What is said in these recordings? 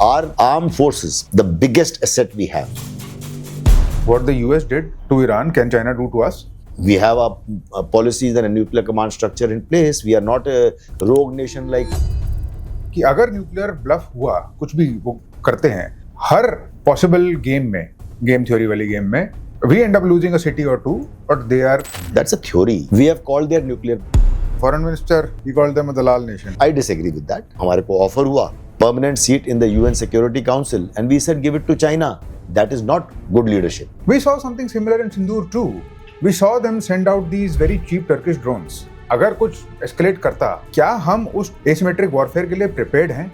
Our armed forces, the biggest asset we have. What the US did to Iran, can China do to us? We have a policies and a nuclear command structure in place. We are not a rogue nation like. कि अगर nuclear bulb हुआ, कुछ भी वो करते हैं, हर possible game में, game theory वाली गेम में, we end up losing a city or two, but they are. That's a theory. We have called their nuclear. Foreign minister, he called them a dalal nation. I disagree with that. हमारे को offer हुआ permanent seat in the UN Security Council, and we said give it to China. That is not good leadership. We saw something similar in Sindoor too. We saw them send out these very cheap Turkish drones. अगर कुछ escalate करता, क्या हम उस asymmetric warfare के लिए prepared हैं?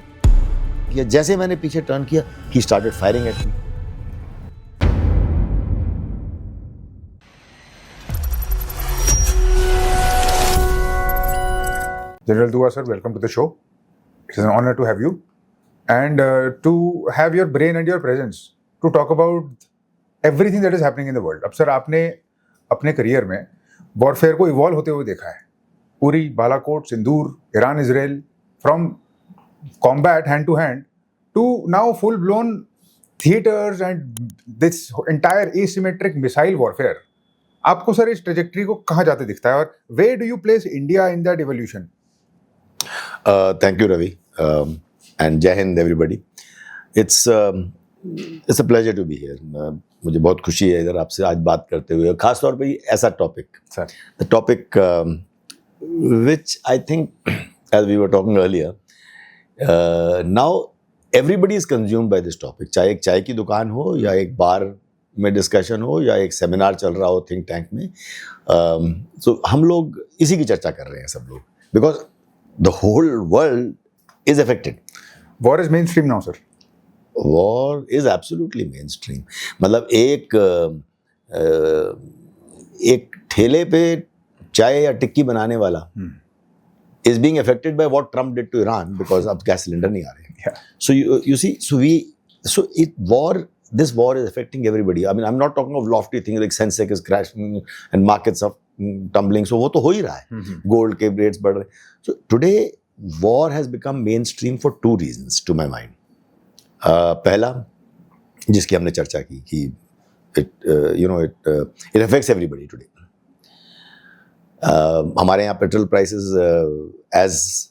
या जैसे मैंने पीछे टर्न किया, he started firing at me. General Dua sir, welcome to the show. It is an honor to have you and to have your brain and your presence to talk about everything that is happening in the world. अब sir आपने अपने career में warfare को evolve होते हुए देखा है. Uri, Balakot, Sindoor, Iran, Israel, from combat hand to hand to now full blown theaters and this entire asymmetric missile warfare. आपको सर इस ट्रेजेक्टरी को कहाँ जाते दिखता है और where do you place India in that evolution? Thank you, Ravi, and Jai Hind, everybody. It's a pleasure to be here. मुझे बहुत खुशी है इधर आपसे आज बात करते हुए, खास तौर पे ऐसा topic, the topic which I think, as we were talking earlier, now everybody is consumed by this topic. चाहे एक चाय की दुकान हो या एक बार में डिस्कशन हो या एक सेमिनार चल रहा हो थिंक टैंक में, so हम लोग इसी की चर्चा कर रहे हैं सब लोग, because the whole world is affected. War is mainstream now, sir. War is absolutely mainstream. मतलब एक ठेले पे चाय या टिक्की बनाने वाला is being affected by what Trump did to Iran because अब गैस सिलेंडर नहीं आ रहे. Yeah. So you see, this war is affecting everybody. I mean, I'm not talking of lofty things like Sensex is crashing and markets are tumbling. So वो तो हो ही रहा है. Gold के rates बढ़ रहे. So today, war has become mainstream for two reasons, to my mind. पहला, जिसकी हमने चर्चा की कि it affects everybody today. हमारे यहाँ petrol prices as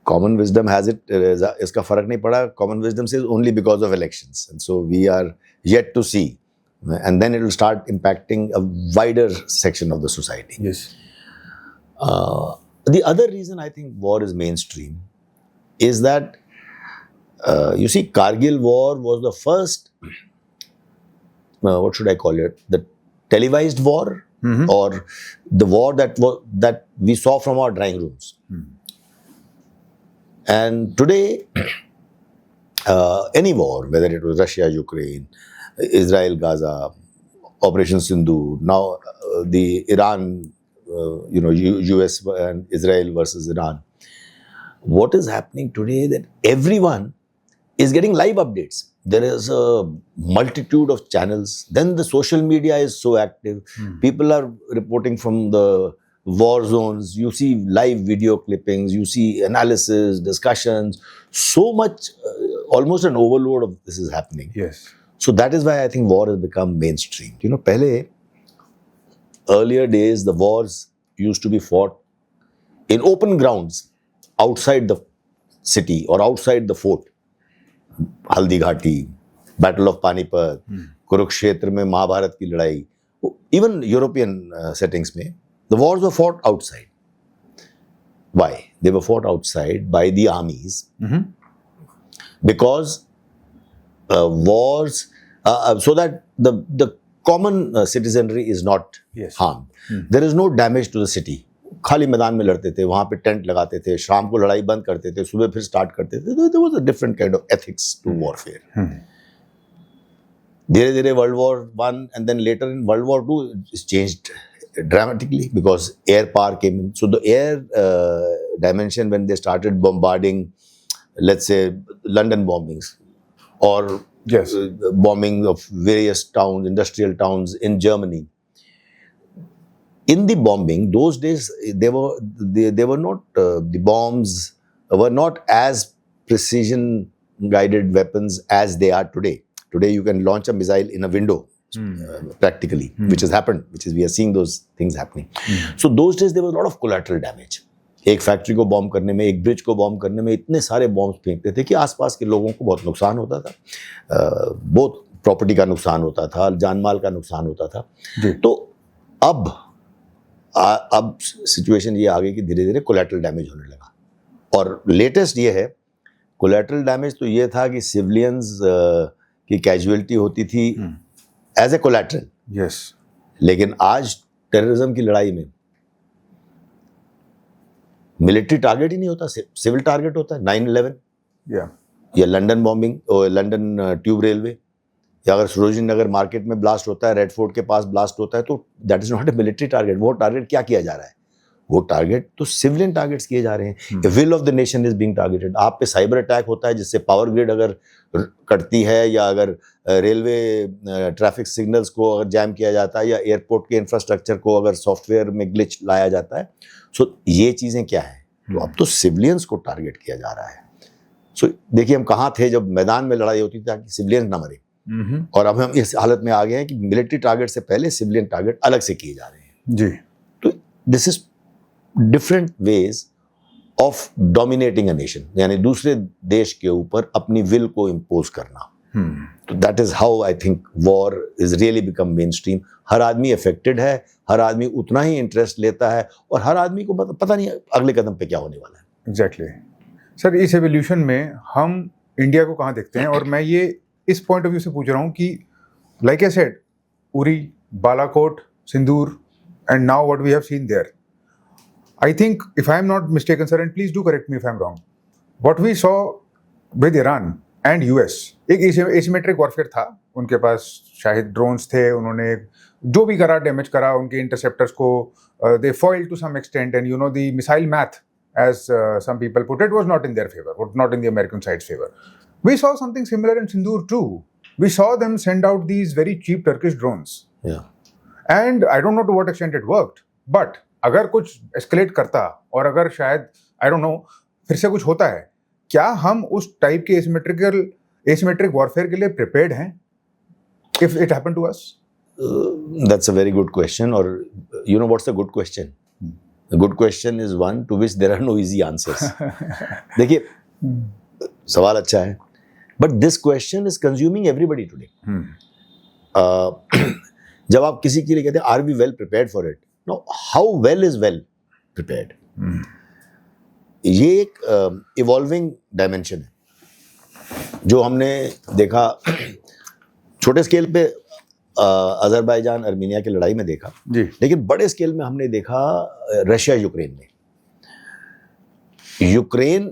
common wisdom has it, इसका फर्क नहीं पड़ा. Common wisdom says only because of elections, and so we are yet to see, and then it will start impacting a wider section of the society. Yes. The other reason I think war is mainstream is that you see, Kargil war was the first, what should I call it, the televised war, or the war that we saw from our drawing rooms. And today, any war, whether it was Russia, Ukraine, Israel, Gaza, Operation Sindoor, now the Iran, US and Israel versus Iran. What is happening today that everyone is getting live updates. There is a multitude of channels. Then the social media is so active. People are reporting from the war zones. You see live video clippings. You see analysis, discussions. So much, almost an overload of this is happening. Yes. So that is why I think war has become mainstream. Earlier days, the wars used to be fought in open grounds outside the city or outside the fort. Haldi Ghati, battle of Panipat, Kurukshetra में महाभारत की लड़ाई, even European settings में, the wars were fought outside. Why? They were fought outside by the armies because wars, so that the common citizenry is not harmed. There is no damage to the city. खाली मैदान में लड़ते थे, वहाँ पे tent लगाते थे, शाम को लड़ाई बंद करते थे, सुबह फिर स्टार्ट करते थे. There was a different kind of ethics to warfare. धीरे धीरे World War I and then later in World War II it's changed dramatically because air power came in. So the air dimension, when they started bombarding, let's say London bombings or bombing of various towns, industrial towns in Germany. In the bombing, those days they were not the bombs were not as precision guided weapons as they are today. Today you can launch a missile in a window, practically, which has happened, we are seeing those things happening. So those days there was a lot of collateral damage. एक factory को bomb करने में, एक bridge को bomb करने में इतने सारे बॉम्ब फेंकते थे कि आसपास के लोगों को बहुत नुकसान होता था, बहुत प्रॉपर्टी का नुकसान होता था, जान माल का नुकसान होता था. तो अब सिचुएशन ये आ गई कि धीरे धीरे कोलैटरल डैमेज होने लगा. और लेटेस्ट ये है, कोलैटरल डैमेज तो ये था कि सिविलियंस की कैजुअलिटी होती थी एज ए कोलैटरल. यस. लेकिन आज टेररिज्म की लड़ाई में मिलिट्री टारगेट ही नहीं होता, सिविल टारगेट होता है. 9/11 या London bombing, London tube railway, या अगर सरोजिनी नगर मार्केट में ब्लास्ट होता है, रेड फोर्ट के पास ब्लास्ट होता है, तो that is not a military target. वो टारगेट क्या किया जा रहा है? वो टारगेट तो सिविलियन टारगेट्स किए जा रहे हैं. Will of the nation is being targeted. आप पे साइबर अटैक होता है जिससे पावर ग्रिड अगर कटती है, या अगर रेलवे ट्रैफिक सिग्नल्स को अगर जैम किया जाता है, या एयरपोर्ट के इंफ्रास्ट्रक्चर को अगर सॉफ्टवेयर में ग्लिच लाया जाता है. सो ये चीज़ें क्या है? तो अब तो सिविलियंस को टारगेट किया जा रहा है. सो देखिए, हम कहाँ थे जब मैदान में लड़ाई होती थी ताकि सिविलियंस ना मरे, और अब हम इस हालत में आ गए हैं कि मिलिट्री टारगेट से पहले सिविलियन टारगेट अलग से किए जा रहे हैं. जी. तो this is different ways of dominating a nation, यानी दूसरे देश के ऊपर अपनी विल को इम्पोज करना. तो that is how I think war is really become मेन स्ट्रीम. हर आदमी अफेक्टेड है, हर आदमी उतना ही इंटरेस्ट लेता है, और हर आदमी को पता नहीं अगले कदम पे क्या होने वाला है. एग्जैक्टली. सर, इस एवोल्यूशन में हम इंडिया को कहाँ देखते हैं? और मैं ये इस पॉइंट ऑफ व्यू से पूछ रहा हूँ कि like I said, Uri, Balakot, Sindoor, and now what we have seen there, I think, if I am not mistaken, sir, and please do correct me if I am wrong, what we saw with Iran and US, एक asymmetric warfare था. उनके पास शायद drones थे, उन्होंने जो भी करा, damage करा उनके इंटरसेप्टर्स को, they foiled to some extent, and you know the missile math, as some people put it, was not in their favor, not in the American side's favor. We saw something similar in Sindoor too. We saw them send out these very cheap Turkish drones. Yeah. And I don't know to what extent it worked, but अगर कुछ escalate करता, और अगर शायद I don't know फिर से कुछ होता है, क्या हम उस टाइप के एसिमेट्रिक वॉरफेयर के लिए प्रिपेयर्ड हैं if it happened to us? That's a very good question. और you know what's a good question? The good question is one to which there are no easy answers. देखिए, सवाल अच्छा है, but this question is consuming everybody today. जब आप किसी के लिए कहते हैं are we well prepared for it, Now, how well is well prepared? ये एक इवॉल्विंग डायमेंशन है जो हमने देखा छोटे स्केल पे अजरबैजान अर्मीनिया की लड़ाई में देखा जी. लेकिन बड़े स्केल में हमने देखा रशिया यूक्रेन में. Ukraine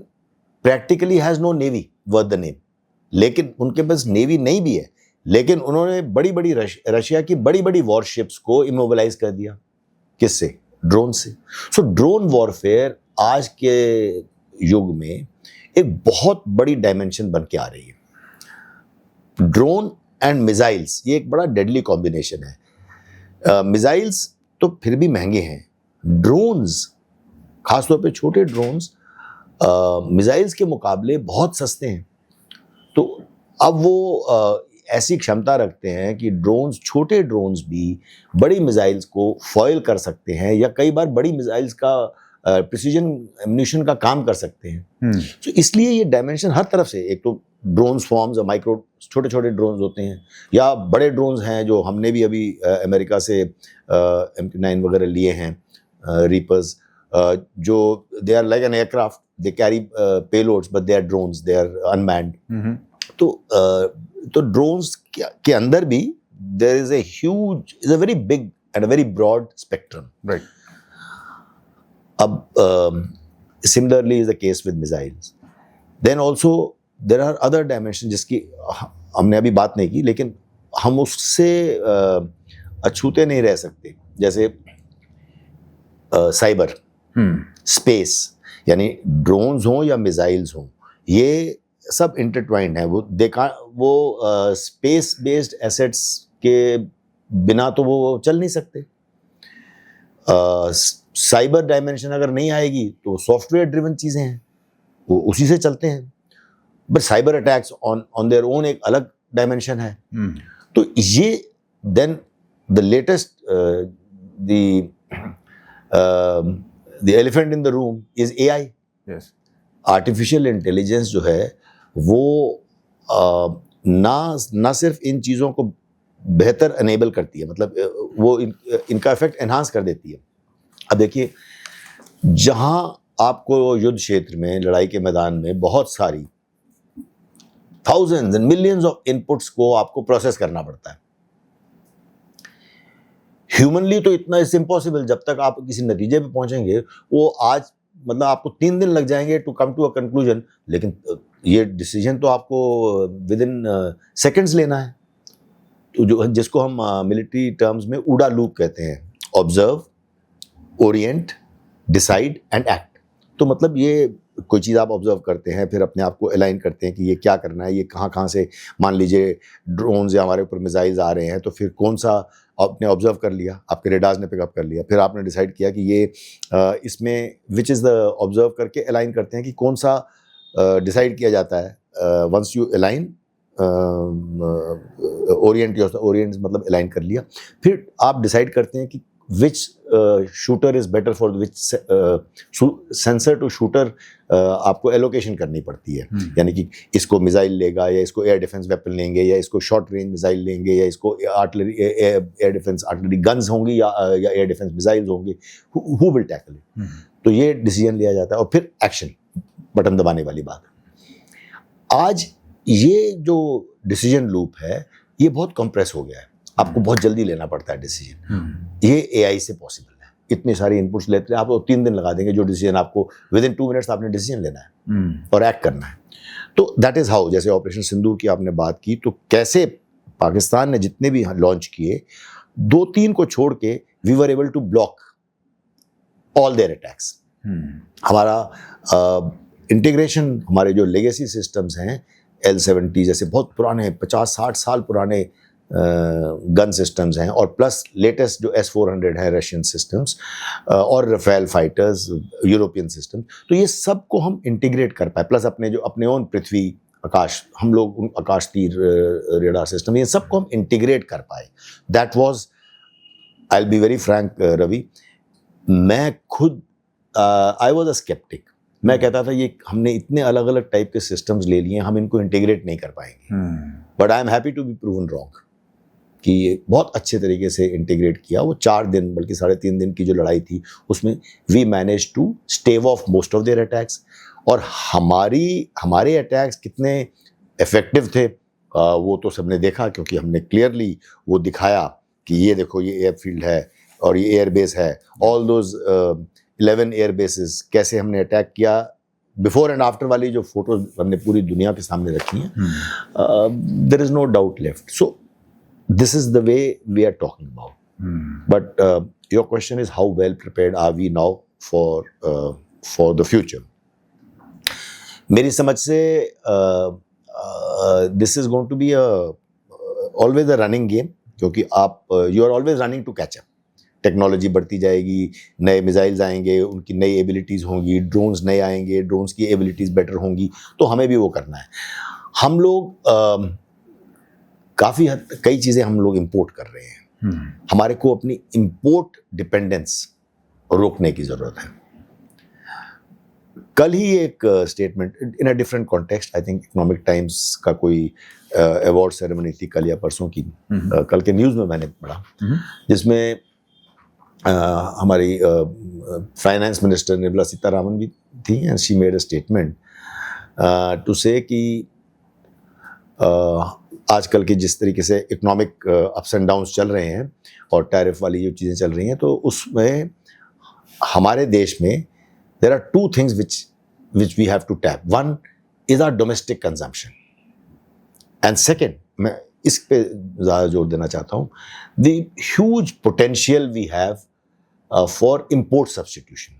practically has no navy worth the name, लेकिन उनके पास नेवी नहीं भी है, लेकिन उन्होंने बड़ी बड़ी रशिया की बड़ी बड़ी वॉरशिप्स को इमोबिलाइज कर दिया. किससे? ड्रोन से. सो ड्रोन वॉरफेयर आज के युग में एक बहुत बड़ी डायमेंशन बन के आ रही है. ड्रोन एंड मिसाइल्स, ये एक बड़ा डेडली कॉम्बिनेशन है. मिसाइल्स तो फिर भी महंगे हैं, ड्रोन्स खासतौर पे छोटे ड्रोन्स मिसाइल्स के मुकाबले बहुत सस्ते हैं. तो अब वो ऐसी क्षमता रखते हैं कि ड्रोन्स, छोटे ड्रोन्स भी बड़ी मिसाइल्स को फॉयल कर सकते हैं, या कई बार बड़ी मिसाइल्स का प्रिसीजन एम्यूनिशन का काम कर सकते हैं. तो इसलिए ये डायमेंशन हर तरफ से, एक तो ड्रोन स्वॉर्म्स, माइक्रो छोटे छोटे ड्रोन्स होते हैं, या बड़े ड्रोन्स हैं जो हमने भी अभी अमेरिका से MQ-9 वगैरह लिए हैं, रीपर्स, जो they are like an aircraft, they carry payloads but they are drones, they are unmanned. तो ड्रोन्स के अंदर भी there is a huge, is a very big and a very broad spectrum. Right. अब similarly is the case with missiles. Then also there are other dimension जिसकी हमने अभी बात नहीं की, लेकिन हम उससे अछूते नहीं रह सकते. जैसे साइबर स्पेस, यानी ड्रोन्स हों या मिसाइल्स हों, ये सब इंटरट्वाइंड है. वो स्पेस बेस्ड एसेट्स के बिना तो वो चल नहीं सकते. साइबर डायमेंशन अगर नहीं आएगी तो सॉफ्टवेयर ड्रिवन चीज़ें हैं, वो उसी से चलते हैं. But cyber attacks on their own एक अलग डायमेंशन है. तो ये then the latest the elephant in the room is AI. Yes. Artificial intelligence जो है वो ना सिर्फ इन चीज़ों को बेहतर अनेबल करती है, मतलब वो इनका इफेक्ट एनहांस कर देती है. अब देखिए, जहाँ आपको युद्ध क्षेत्र में, लड़ाई के मैदान में बहुत सारी thousands and millions of inputs को आपको प्रोसेस करना पड़ता है. ह्यूमनली तो इतना इट्स इम्पॉसिबल. जब तक आप किसी नतीजे पे पहुंचेंगे, वो आज मतलब आपको 3 दिन लग जाएंगे to come to a conclusion, लेकिन ये डिसीजन तो आपको विद इन सेकेंड्स लेना है. तो जो जिसको हम मिलिट्री टर्म्स में ऊडा लूप कहते हैं, observe, Orient, decide and act. तो मतलब ये कोई चीज़ आप ऑब्जर्व करते हैं, फिर अपने आप को अलाइन करते हैं कि ये क्या करना है, ये कहाँ से, मान लीजिए ड्रोन्स या हमारे ऊपर मिसाइल्स आ रहे हैं, तो फिर कौन सा आपने ऑब्जर्व कर लिया, आपके रेडार्स ने पिकअप कर लिया, फिर आपने डिसाइड किया कि ये इसमें विच इज़ द ऑब्जर्व करके अलाइन करते हैं कि कौन सा डिसाइड किया जाता है. वंस यू अलाइन ओरिएंट मतलब अलाइन कर लिया, फिर आप डिसाइड करते हैं कि which shooter is better for which sensor to shooter आपको एलोकेशन करनी पड़ती है. यानी कि इसको मिसाइल लेगा, या इसको एयर डिफेंस वेपन लेंगे, या इसको शॉर्ट रेंज मिसाइल लेंगे, या इसको artillery air defence artillery guns होंगी, या एयर डिफेंस मिसाइल्स होंगे. Who will tackle it? तो ये डिसीजन लिया जाता है, और फिर एक्शन, बटन दबाने वाली बात. आज ये जो डिसीजन लूप है, ये बहुत कंप्रेस हो गया है. आपको बहुत जल्दी लेना पड़ता है डिसीजन. ये AI से पॉसिबल है. इतनी सारी इनपुट्स लेते हैं, आप 3 दिन लगा देंगे जो डिसीजन आपको विद इन 2 मिनट्स आपने डिसीजन लेना है और एक्ट करना है. तो दैट इज़ हाउ, जैसे ऑपरेशन सिंदूर की आपने बात की, तो कैसे पाकिस्तान ने जितने भी लॉन्च किए, 2-3 को छोड़ के we were able to block all their attacks. हमारा इंटीग्रेशन, हमारे जो लेगेसी सिस्टम्स हैं, L-70 जैसे बहुत पुराने 50-60 साल पुराने गन सिस्टम्स हैं, और प्लस लेटेस्ट जो S-400 है रशियन सिस्टम्स, और रफेल फाइटर्स, यूरोपियन सिस्टम, तो ये सब को हम इंटीग्रेट कर पाए. प्लस अपने ओन पृथ्वी, आकाश, हम लोग आकाश तीर रेडार सिस्टम, ये सब को हम इंटीग्रेट कर पाए. That was, I will be very frank Ravi, मैं खुद आई वाज अ स्केप्टिक. मैं कहता था ये हमने इतने अलग अलग टाइप के सिस्टम्स ले लिए, हम इनको इंटीग्रेट नहीं कर पाएंगे. But I am happy to be proven wrong कि ये बहुत अच्छे तरीके से इंटीग्रेट किया. वो 4 दिन बल्कि 3.5 दिन की जो लड़ाई थी, उसमें we manage to stave off most of their attacks. और हमारे अटैक्स कितने इफेक्टिव थे वो तो सबने देखा, क्योंकि हमने क्लियरली वो दिखाया कि ये देखो, ये एयरफील्ड है और ये एयरबेस है. ऑल दोज 11 एयर बेसिस, कैसे हमने अटैक किया, बिफोर एंड आफ्टर वाली जो फोटोज हमने पूरी दुनिया के सामने रखी हैं, there is no doubt left. So this is the way we are talking about. But your question is, how well prepared are we now for the future? मेरी समझ से this is going to be always a running game, क्योंकि आप you are always running to catch up. Technology बढ़ती जाएगी, नए missiles आएंगे, उनकी नई एबिलिटीज़ होंगी, ड्रोन्स नए आएंगे, ड्रोन्स की एबिलिटीज़ बेटर होंगी, तो हमें भी वो करना है. हम लोग कई चीज़ें हम लोग इंपोर्ट कर रहे हैं. हमारे को अपनी इंपोर्ट डिपेंडेंस रोकने की ज़रूरत है. कल ही एक statement in a different context, I think economic times का कोई अवार्ड सेरेमनी थी कल या परसों की, कल के न्यूज़ में मैंने पढ़ा, जिसमें हमारी फाइनेंस मिनिस्टर निर्मला सीतारामन भी थी, and she made a statement to say कि आजकल की जिस तरीके से इकोनॉमिक अप्स एंड डाउन्स चल रहे हैं और टैरिफ वाली जो चीज़ें चल रही हैं, तो उसमें हमारे देश में there are 2 things which we have to tap. One is our domestic consumption, and second, मैं इस पे ज़्यादा जोर देना चाहता हूँ, the huge potential we have for import substitution.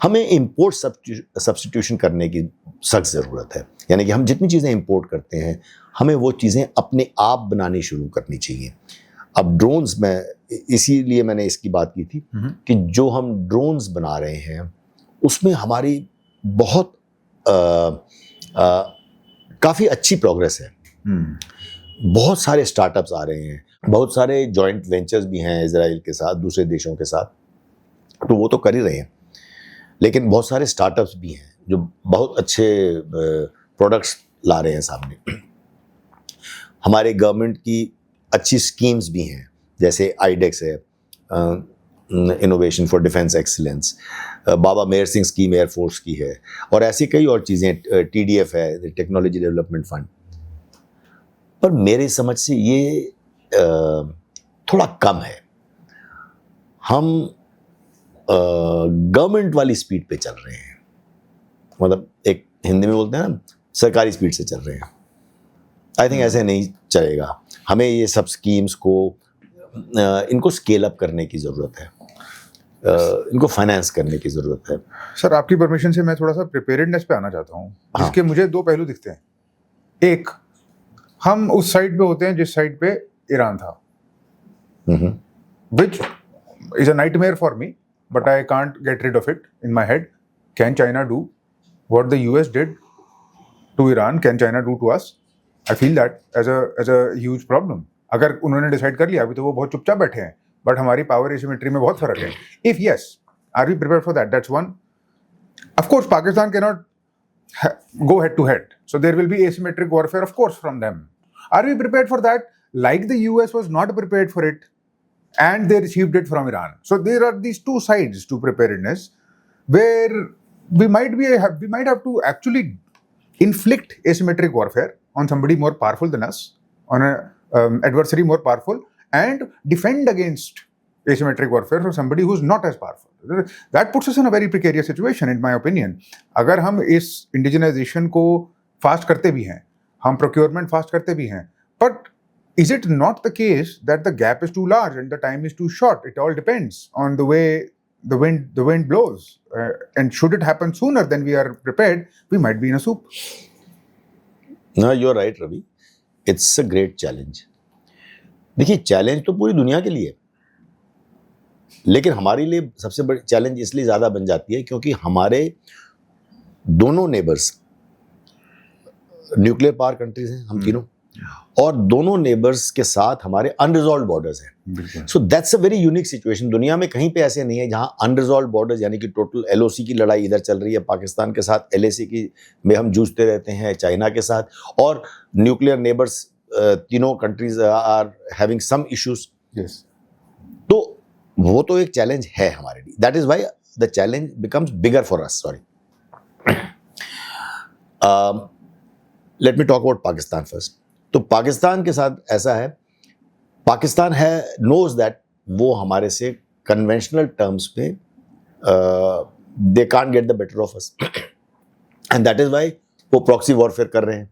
हमें इम्पोर्ट सब्स्टिट्यूशन करने की सख्त ज़रूरत है. यानी कि हम जितनी चीज़ें इंपोर्ट करते हैं, हमें वो चीज़ें अपने आप बनानी शुरू करनी चाहिए. अब ड्रोन्स में, इसीलिए मैंने इसकी बात की थी कि जो हम ड्रोन्स बना रहे हैं, उसमें हमारी बहुत काफ़ी अच्छी प्रोग्रेस है। बहुत सारे स्टार्टअप्स आ रहे हैं, बहुत सारे जॉइंट वेंचर्स भी हैं इजराइल के साथ, दूसरे देशों के साथ, तो वो तो कर ही रहे हैं। लेकिन बहुत सारे स्टार्टअप्स भी हैं जो बहुत अच्छे प्रोडक्ट्स ला रहे हैं सामने। हमारे गवर्नमेंट की अच्छी स्कीम्स भी हैं, जैसे आईडेक्स है, innovation for defence excellence, Baba Mehar Singh scheme air force की है, और ऐसी कई और चीज़ें, TDF है, टेक्नोलॉजी डेवलपमेंट फंड। पर मेरे समझ से ये थोड़ा कम है। हम गवर्नमेंट वाली स्पीड पे चल रहे हैं, मतलब एक हिंदी में बोलते हैं ना, सरकारी स्पीड से चल रहे हैं। आई थिंक ऐसे नहीं चलेगा। हमें ये सब स्कीम्स को इनको स्केल अप करने की ज़रूरत है, इनको फाइनेंस करने की ज़रूरत है। सर, आपकी परमिशन से मैं थोड़ा सा प्रिपेयर्डनेस पे आना चाहता हूँ, जिसके मुझे दो पहलू दिखते हैं। एक, हम उस साइड पे होते हैं जिस साइड पे ईरान था, which is a nightmare for me, but I can't get rid of it in my head. Can China do what the US did to Iran? Can China do to us? I feel that as a huge problem. अगर उन्होंने decide कर लिया, अभी तो वो बहुत चुपचाप बैठे हैं, बट हमारी पावर एसिमेट्री में बहुत फर्क है. If yes, are we prepared for that? That's one. Of course, Pakistan cannot go head to head, so there will be asymmetric warfare, of course, from them. Are we prepared for that? Like the US was not prepared for it, and they received it from Iran. So there are these two sides to preparedness, where we might have to actually inflict asymmetric warfare on somebody more powerful than us, on an adversary more powerful, and defend against asymmetric warfare from somebody who's not as powerful. That puts us in a very precarious situation, in my opinion. अगर हम इस indigenization को fast करते भी हैं, हम procurement fast करते भी हैं, but is it not the case that the gap is too large and the time is too short? It all depends on the way the wind blows. And should it happen sooner than we are prepared, we might be in a soup. No, you're right, Ravi. It's a great challenge. देखिए, challenge तो पूरी दुनिया के लिए, लेकिन हमारे लिए सबसे बड़ी चैलेंज इसलिए ज़्यादा बन जाती है क्योंकि हमारे दोनों नेबर्स न्यूक्लियर पावर कंट्रीज हैं, हम तीनों, और दोनों नेबर्स के साथ हमारे अनरिजॉल्व बॉर्डर्स हैं. So that's a very unique situation. दुनिया में कहीं पे ऐसे नहीं है जहां अनरिजॉल्व बॉर्डर्स, यानी कि टोटल LOC की लड़ाई इधर चल रही है, पाकिस्तान के साथ LAC की में हम जूझते रहते हैं, चाइना के साथ, और न्यूक्लियर नेबर्स तीनों countries are having some issues. तो वो तो एक चैलेंज है हमारे लिए. That is why the challenge becomes bigger for us. Sorry, let me talk about Pakistan first. तो पाकिस्तान के साथ ऐसा है, पाकिस्तान है नोज दैट वो हमारे से कन्वेंशनल टर्म्स पे दे can't get the better of us, and that is why वो प्रॉक्सी वॉरफेयर कर रहे हैं.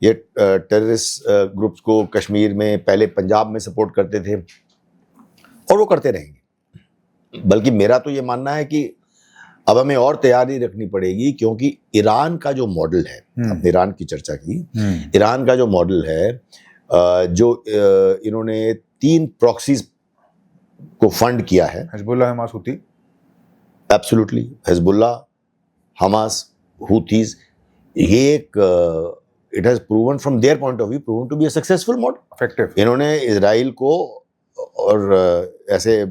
ये टेररिस्ट ग्रुप्स को कश्मीर में, पहले पंजाब में सपोर्ट करते थे और वो करते रहेंगे. बल्कि मेरा तो ये मानना है कि अब हमें और तैयारी रखनी पड़ेगी, क्योंकि ईरान का जो मॉडल है, अपने ईरान की चर्चा की, ईरान का जो मॉडल है, जो इन्होंने 3 प्रॉक्सीज को फंड किया है, Hezbollah, Hamas, Houthi. Absolutely, Hezbollah, Hamas, Houthis, ये एक it has proven from their point of view proven to be a successful model. Effective. इन्होंने इजराइल को और ऐसे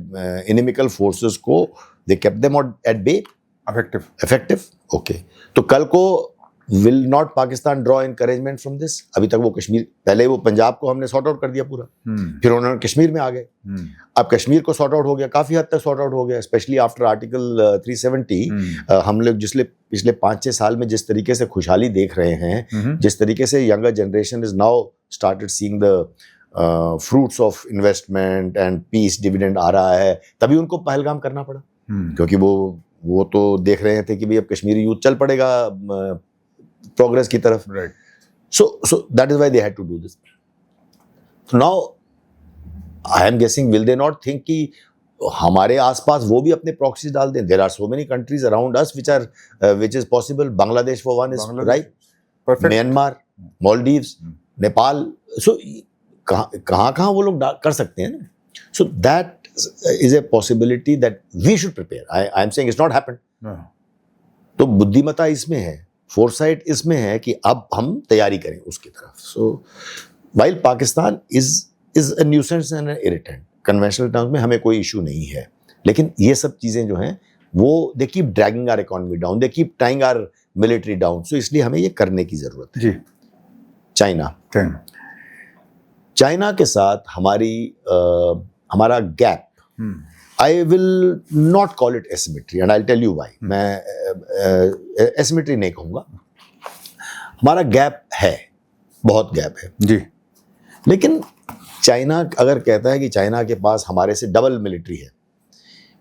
इनिमिकल फोर्सेस को they kept them at bay. Effective. Okay. तो कल को will not Pakistan draw encouragement from this? अभी तक वो कश्मीर, पहले वो पंजाब को हमने सॉर्ट आउट कर दिया पूरा, फिर उन्होंने कश्मीर में आ गए. अब कश्मीर को सॉर्ट आउट हो गया, काफी हद तक सॉर्ट आउट हो गया, स्पेशली आफ्टर आर्टिकल 370. हम लोग पिछले 5-6 साल में जिस तरीके से खुशहाली देख रहे हैं, जिस तरीके से younger generation is now started seeing the fruits of investment and peace dividend आ रहा है, तभी उनको पहलगाम करना पड़ा. क्योंकि वो तो देख रहे थे कि भाई अब कश्मीरी यूथ चल पड़ेगा प्रोग्रेस की तरफ. Right. So that is why they had to do this. So now I am guessing, will they not think कि हमारे आसपास वो भी अपने प्रॉक्सीज डाल दें? There are so many countries around us which is possible. Bangladesh for one is right. Perfect. Myanmar, Maldives, Nepal. So कहाँ वो लोग कर सकते हैं ना. So that is a possibility that we should prepare. I am saying it's not happened. No. तो बुद्धिमत्ता इसमें है फोरसाइट इसमें है कि अब हम तैयारी करें उसकी तरफ. So while Pakistan is a nuisance and an irritant, conventional terms में हमें कोई इशू नहीं है, लेकिन ये सब चीज़ें जो हैं वो they keep dragging our economy down, they keep tying our military down. So इसलिए हमें ये करने की ज़रूरत है. जी. चाइना के साथ हमारा gap, I will not call it asymmetry and I tell you why. मैं एसिमेट्री नहीं कहूँगा, हमारा गैप है, बहुत गैप है जी. लेकिन चाइना अगर कहता है कि चाइना के पास हमारे से डबल मिलिट्री है,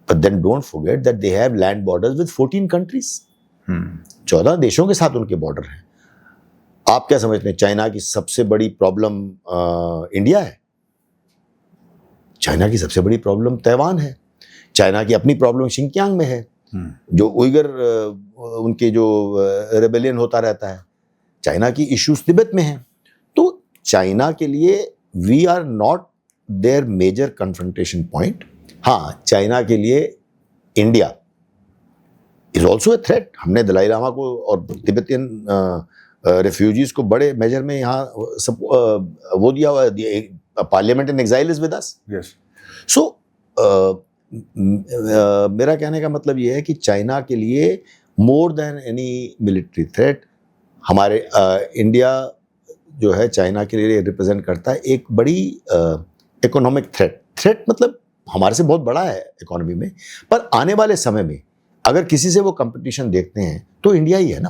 but then don't forget that they have land borders with 14 countries. 14 देशों के साथ उनके बॉर्डर हैं. आप क्या समझते हैं चाइना की सबसे बड़ी प्रॉब्लम इंडिया है? चाइना की सबसे बड़ी प्रॉब्लम ताइवान है. चाइना की अपनी प्रॉब्लम शिंकियांग में है, जो उइगर उनके जो रेबेलियन होता रहता है. चाइना की इश्यूज तिब्बत में है. तो चाइना के लिए we are not there major confrontation point. हाँ, चाइना के लिए India is also a threat. हमने दलाई लामा को और तिब्बतियन रेफ्यूजीज को बड़े मेजर में यहाँ वो दिया हुआ है. Parliament in exile is with us. So मेरा कहने का मतलब ये है कि चाइना के लिए more than any military threat, हमारे इंडिया जो है चाइना के लिए रिप्रेजेंट करता है एक बड़ी इकोनॉमिक थ्रेट मतलब हमारे से बहुत बड़ा है इकोनॉमी में. पर आने वाले समय में अगर किसी से वो कंपटीशन देखते हैं तो इंडिया ही है ना.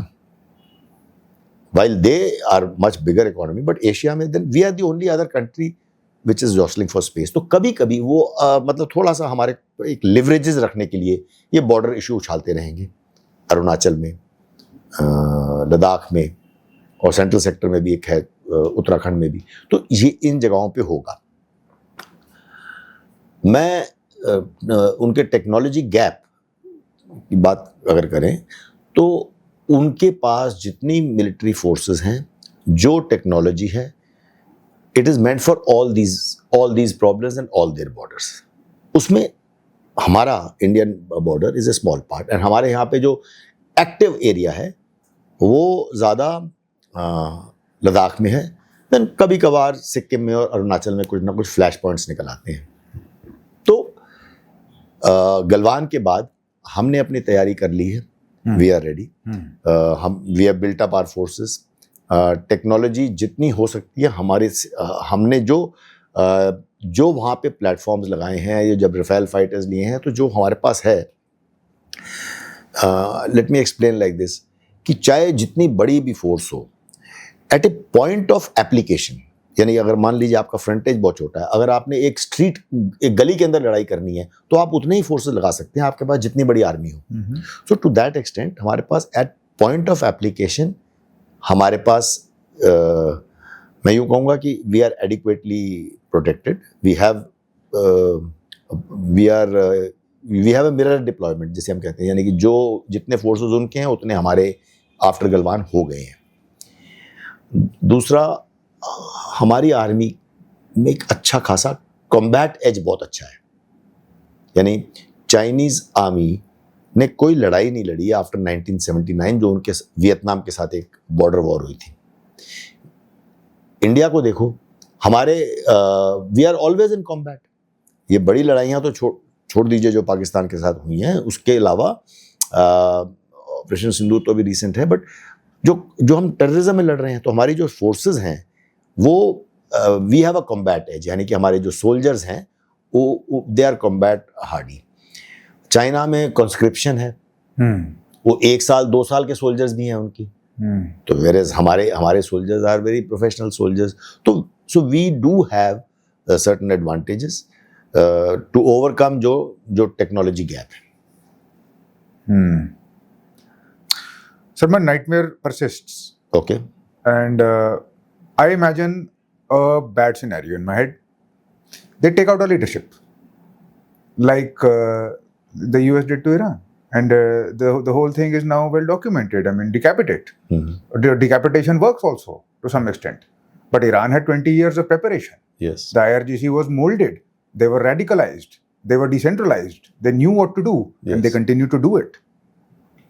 While they are much bigger economy, but Asia में then we are the only other country which is jostling for space. तो कभी कभी वो मतलब थोड़ा सा हमारे एक लिवरेजेस रखने के लिए ये बॉर्डर इशू उछालते रहेंगे. अरुणाचल में, लद्दाख में, और सेंट्रल सेक्टर में भी एक है, उत्तराखंड में भी. तो ये इन जगहों पे होगा. मैं उनके टेक्नोलॉजी गैप की बात अगर करें तो उनके पास जितनी मिलिट्री फोर्सेस हैं, जो टेक्नोलॉजी है, it is meant for all these problems and all their borders. उसमें हमारा Indian border is a small part. And हमारे यहाँ पे जो एक्टिव एरिया है वो ज़्यादा लद्दाख में है. देन कभी कभार सिक्किम में और अरुणाचल में कुछ ना कुछ फ्लैश पॉइंट्स निकल आते हैं. तो गलवान के बाद हमने अपनी तैयारी कर ली है. We are ready. We have built up our forces. Technology जितनी हो सकती है हमने जो वहाँ पे प्लेटफॉर्म्स लगाए हैं, ये जब रफेल फाइटर्स लिए हैं, तो जो हमारे पास है, let me explain like this, कि चाहे जितनी बड़ी भी फोर्स हो, at a point of application, यानी अगर मान लीजिए आपका फ्रंटेज बहुत छोटा है, अगर आपने एक गली के अंदर लड़ाई करनी है तो आप उतने ही फोर्सेस लगा सकते हैं, आपके पास जितनी बड़ी आर्मी हो. सो टू दैट एक्सटेंट हमारे पास एट पॉइंट ऑफ एप्लीकेशन हमारे पास मैं यूँ कहूँगा कि we are adequately protected. We have a mirror deployment जिसे हम कहते हैं, यानी कि जो जितने फोर्सेस उनके हैं उतने हमारे आफ्टर गलवान हो गए हैं. दूसरा, हमारी आर्मी में एक अच्छा खासा कॉम्बैट एज बहुत अच्छा है. यानी चाइनीज़ आर्मी ने कोई लड़ाई नहीं लड़ी आफ्टर 1979, जो उनके वियतनाम के साथ एक बॉर्डर वॉर हुई थी. इंडिया को देखो, हमारे we are always in combat. ये बड़ी लड़ाइयाँ तो छोड़ दीजिए जो पाकिस्तान के साथ हुई हैं, उसके अलावा ऑपरेशन सिंदूर तो अभी रिसेंट है, बट जो हम टेररिज्म में लड़ रहे हैं, तो हमारी जो फोर्सेस हैं वो we have a combat edge, यानी कि हमारे जो सोल्जर्स हैं वो they are combat hardy. China में कॉन्स्क्रिप्शन है, वो 1 साल 2 साल के सोल्जर्स भी हैं उनकी. तो वेरेज हमारे soldiers are very professional soldiers. तो so we do have certain advantages to overcome जो टेक्नोलॉजी गैप है. Sir, my nightmare persists. Okay. And I imagine a bad scenario in my head. They take out our leadership, like the US did to Iran. And the whole thing is now well documented. I mean, decapitate. The decapitation works also to some extent. But Iran had 20 years of preparation. Yes. The IRGC was molded. They were radicalized. They were decentralized. They knew what to do. Yes. And they continue to do it.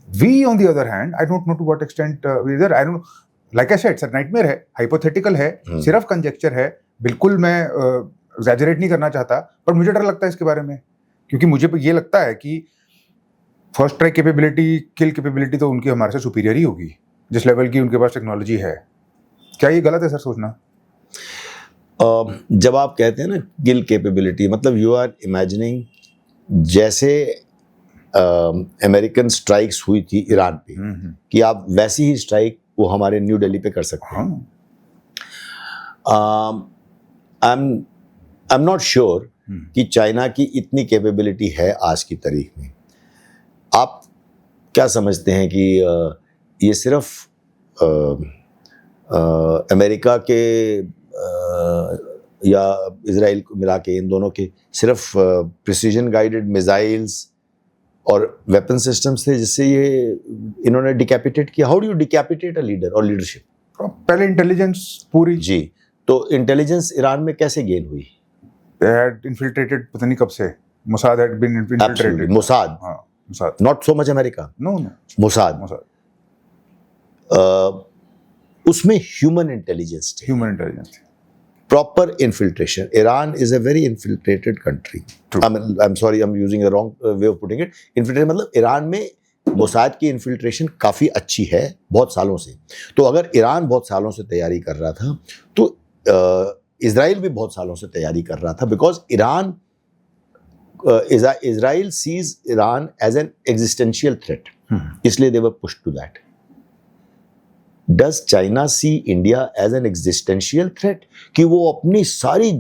We, on the other hand, I don't know to what extent whether I don't. Like I said, sir nightmare है, hypothetical है, सिर्फ conjecture है. बिल्कुल मैं exaggerate नहीं करना चाहता, पर मुझे डर लगता है इसके बारे में, क्योंकि मुझे ये लगता है कि फर्स्ट स्ट्राइक कैपेबिलिटी, किल कैपेबिलिटी तो उनकी हमारे से सुपीरियर ही होगी, जिस लेवल की उनके पास टेक्नोलॉजी है. क्या ये गलत है सर सोचना? जब आप कहते हैं ना किल कैपेबिलिटी, मतलब यू आर इमेजिनिंग जैसे अमेरिकन स्ट्राइक्स हुई थी ईरान पे, कि आप वैसी ही स्ट्राइक वो हमारे न्यू दिल्ली पे कर सकते हैं. आई एम नॉट श्योर कि चाइना की इतनी कैपेबिलिटी है आज की तारीख में. आप क्या समझते हैं कि ये सिर्फ अमेरिका के या इजराइल को मिला के, इन दोनों के सिर्फ प्रिसीजन गाइडेड मिसाइल्स और वेपन सिस्टम्स थे जिससे ये इन्होंने डिकैपिटेट किया? How do you decapitate a leader और लीडरशिप? पहले इंटेलिजेंस पूरी. जी, तो इंटेलिजेंस ईरान में कैसे गेन हुई? They had infiltrated, पता नहीं कब से. Mossad had been infiltrated. Mossad. हाँ, Mossad. Not so much America. No. Mossad. उसमें ह्यूमन इंटेलिजेंस थे. Human intelligence. Proper infiltration. Iran is a very infiltrated country. True. I'm sorry, I'm using the wrong way of putting it. Infiltrated मतलब Iran में Mossad की infiltration काफ़ी अच्छी है बहुत सालों से. तो अगर ईरान बहुत सालों से तैयारी कर रहा था, तो इजराइल भी बहुत सालों से तैयारी कर रहा था, because Israel sees Iran as an existential threat, इसलिए they were pushed to that. Does China see India as an existential threat, कि वो अपनी सारी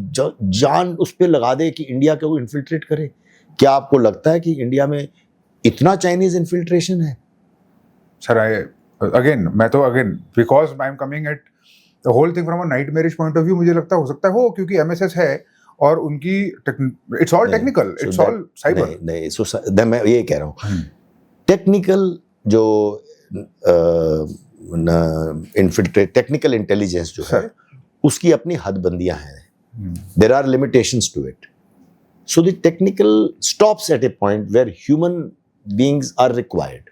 जान उस पर लगा दे कि इंडिया को इन्फिल्ट्रेट करे? क्या आपको लगता है कि इंडिया में इतना चाइनीज इन्फिल्ट्रेशन है? सर मैं तो because I am coming at the whole thing from a nightmarish point of view, मुझे लगता हो सकता है हो, क्योंकि एमएसएस है और उनकी it's all technical, it's all cyber. नहीं, सो मैं ये कह रहा हूँ, टेक्निकल जो इन्फिल्ट्रेट टेक्निकल इंटेलिजेंस जो है उसकी अपनी हदबंदियां हैं. There are limitations to it. So the technical stops at a point where human beings are required.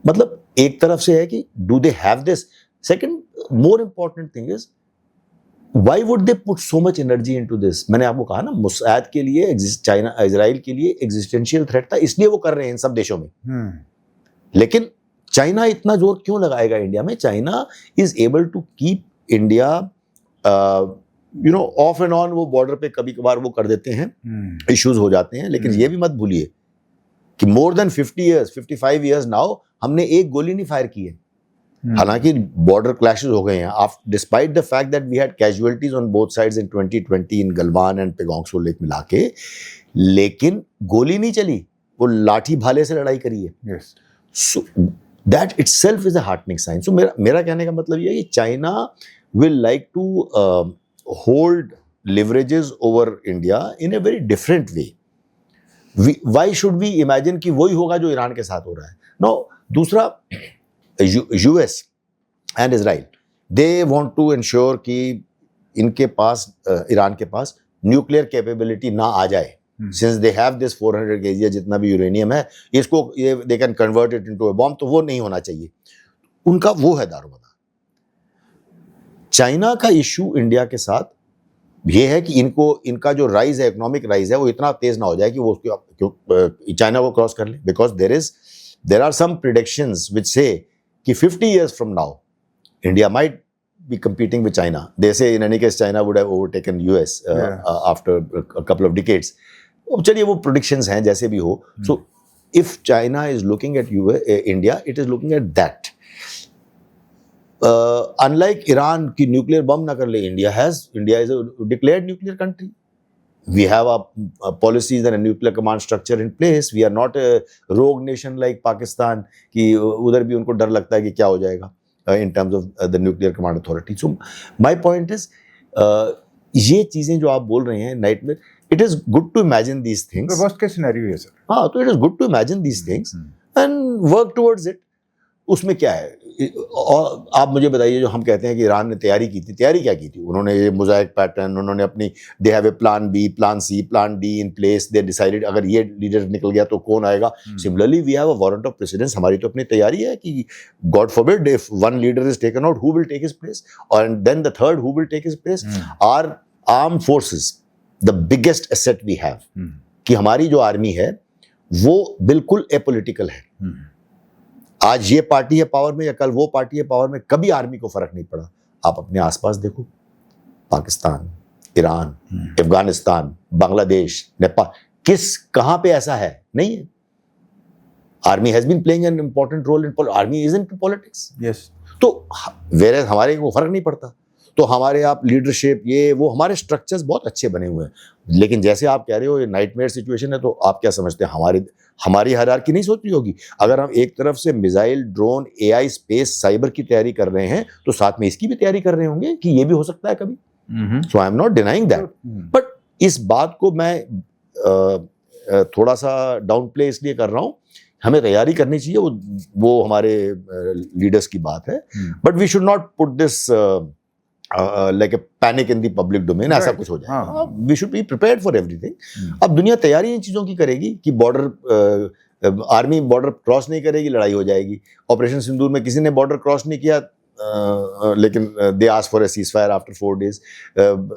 मतलब एक तरफ से है कि do they have this. Second more important thing is why would they put so much energy into this? मैंने आपको कहा ना, मोसाद के लिए चाइना, इजराइल के लिए एग्जिस्टेंशियल थ्रेट था, इसलिए वो कर रहे हैं इन सब देशों में. लेकिन चाइना इतना जोर क्यों लगाएगा इंडिया में? China is able to keep India off and on. वो बॉर्डर पे कभी कभार वो कर देते हैं, इश्यूज हो जाते हैं, लेकिन ये भी मत भूलिए कि more than 50 years, 55 years now हमने एक गोली नहीं फायर की है. हालांकि बॉर्डर क्लैशेस हो गए हैं, despite the fact that we had casualties on both sides in 2020 in Galwan and Pangong Tso lake मिला के, लेकिन गोली नहीं चली, वो लाठी भाले से लड़ाई करी है. So that itself is a heartening sign. So मेरा कहने का मतलब ये है कि China will like to hold leverages over India in a very different way. Why should we imagine कि वही होगा जो ईरान के साथ हो रहा है? नो. दूसरा, US and Israel, they want to ensure कि इनके पास, ईरान के पास न्यूक्लियर कैपेबिलिटी ना आ जाए. Since they have this 400 kg जितना भी यूरेनियम है, इसको ये they can convert it into a bomb, तो वो नहीं होना चाहिए. उनका वो है दारोमदार. चाइना का इशू इंडिया के साथ ये है कि इनका जो राइज है, इकोनॉमिक राइज है, वो इतना तेज ना हो जाए कि वो चाइना को क्रॉस कर ले. Because there are some predictions which say कि 50 years from now India might be competing with China. They say in any case China would have overtaken US after a couple of decades. चलिए वो predictions हैं जैसे भी हो. So if China is looking at India, it is looking at that. Unlike Iran की nuclear bomb ना कर ले, India is a declared nuclear country. We have a policies and a nuclear command structure in place. We are not a rogue nation like Pakistan कि उधर भी उनको डर लगता है कि क्या हो जाएगा in terms of the nuclear command authority. So my point is ये चीजें जो आप बोल रहे हैं nightmare, it is good to imagine these things. The worst case scenario है सर. हाँ, तो it is good to imagine these things and work towards it. उसमें क्या है, और आप मुझे बताइए, जो हम कहते हैं कि ईरान ने तैयारी की थी, तैयारी क्या की थी उन्होंने? ये मोज़ाइक पैटर्न, उन्होंने अपनी, they have a plan B, plan C, plan D in place, they decided अगर ये लीडर निकल गया तो कौन आएगा। Similarly we have a warrant of precedence, हमारी तो अपनी तैयारी है कि God forbid if one leader is taken out, who will take his place, और then the third who will take his place. Are armed forces the biggest asset we have, कि हमारी जो आर्मी है वो बिल्कुल एपॉलिटिकल है। आज ये पार्टी है पावर में या कल वो पार्टी है पावर में, कभी आर्मी को फर्क नहीं पड़ा। आप अपने आसपास देखो, पाकिस्तान, ईरान, अफगानिस्तान, बांग्लादेश, नेपाल, कहां पे ऐसा है? नहीं है। Army has been playing an important role in, army is in politics. Yes. तो वेरे हमारे को फर्क नहीं पड़ता। तो हमारे आप लीडरशिप, ये वो, हमारे स्ट्रक्चर्स बहुत अच्छे बने हुए हैं। लेकिन जैसे आप कह रहे हो ये नाइटमेयर सिचुएशन है, तो आप क्या समझते हैं हमारी हायरार्की नहीं सोच रही होगी? अगर हम एक तरफ से missile, drone, AI, space, cyber की तैयारी कर रहे हैं, तो साथ में इसकी भी तैयारी कर रहे होंगे कि ये भी हो सकता है कभी। So I am not denying that, but इस बात को मैं थोड़ा सा डाउन प्ले इसलिए कर रहा हूं, हमें तैयारी करनी चाहिए, वो हमारे लीडर्स की बात है, but we should not put this like a panic in the public domain, ऐसा कुछ हो जाए। We should be prepared for everything. अब दुनिया तैयारी इन चीज़ों की करेगी कि बॉर्डर, आर्मी बॉर्डर क्रॉस नहीं करेगी, लड़ाई हो जाएगी। ऑपरेशन सिंदूर में किसी ने बॉर्डर क्रॉस नहीं किया, लेकिन they asked for a cease fire after 4 days।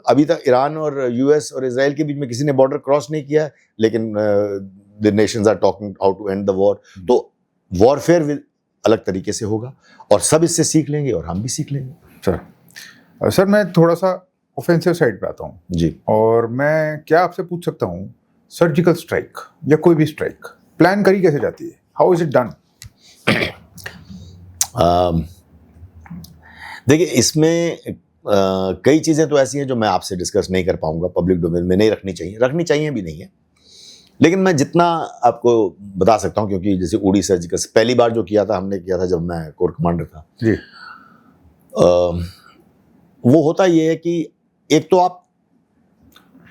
अभी तक ईरान और यूएस और इजराइल के बीच में किसी ने बॉर्डर क्रॉस नहीं किया, लेकिन the nations are talking how to end the war. तो वॉरफेयर अलग तरीके से होगा और सब इससे सीख लेंगे और हम भी सीख लेंगे। सर मैं थोड़ा सा ऑफेंसिव साइड पे आता हूँ जी, और मैं क्या आपसे पूछ सकता हूँ, सर्जिकल स्ट्राइक या कोई भी स्ट्राइक प्लान करी कैसे जाती है? How is it done? देखिए, इसमें कई चीज़ें तो ऐसी हैं जो मैं आपसे डिस्कस नहीं कर पाऊंगा, पब्लिक डोमेन में नहीं रखनी चाहिए भी नहीं है। लेकिन मैं जितना आपको बता सकता हूं, क्योंकि जैसे उड़ी सर्जिकल पहली बार जो किया था, हमने किया था जब मैं कोर कमांडर था जी। वो होता ये है कि एक तो आप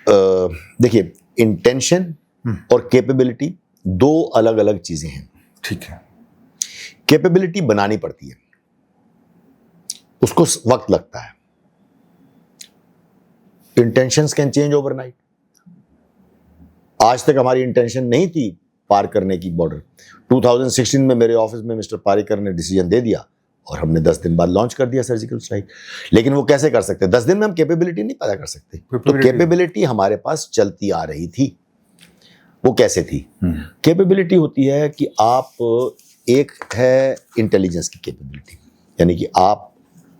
देखिए, इंटेंशन और कैपेबिलिटी दो अलग अलग चीजें हैं। ठीक है। कैपेबिलिटी बनानी पड़ती है, उसको वक्त लगता है। Intentions can change overnight. आज तक हमारी इंटेंशन नहीं थी पार करने की बॉर्डर। 2016 में मेरे ऑफिस में मिस्टर पारिकर ने डिसीजन दे दिया और हमने 10 दिन बाद लॉन्च कर दिया सर्जिकल स्ट्राइक। लेकिन वो कैसे कर सकते? 10 दिन में हम कैपेबिलिटी नहीं पैदा कर सकते। तो कैपेबिलिटी हमारे पास चलती आ रही थी। वो कैसे थी? कैपेबिलिटी होती है कि आप, एक है इंटेलिजेंस की कैपेबिलिटी, यानी कि आप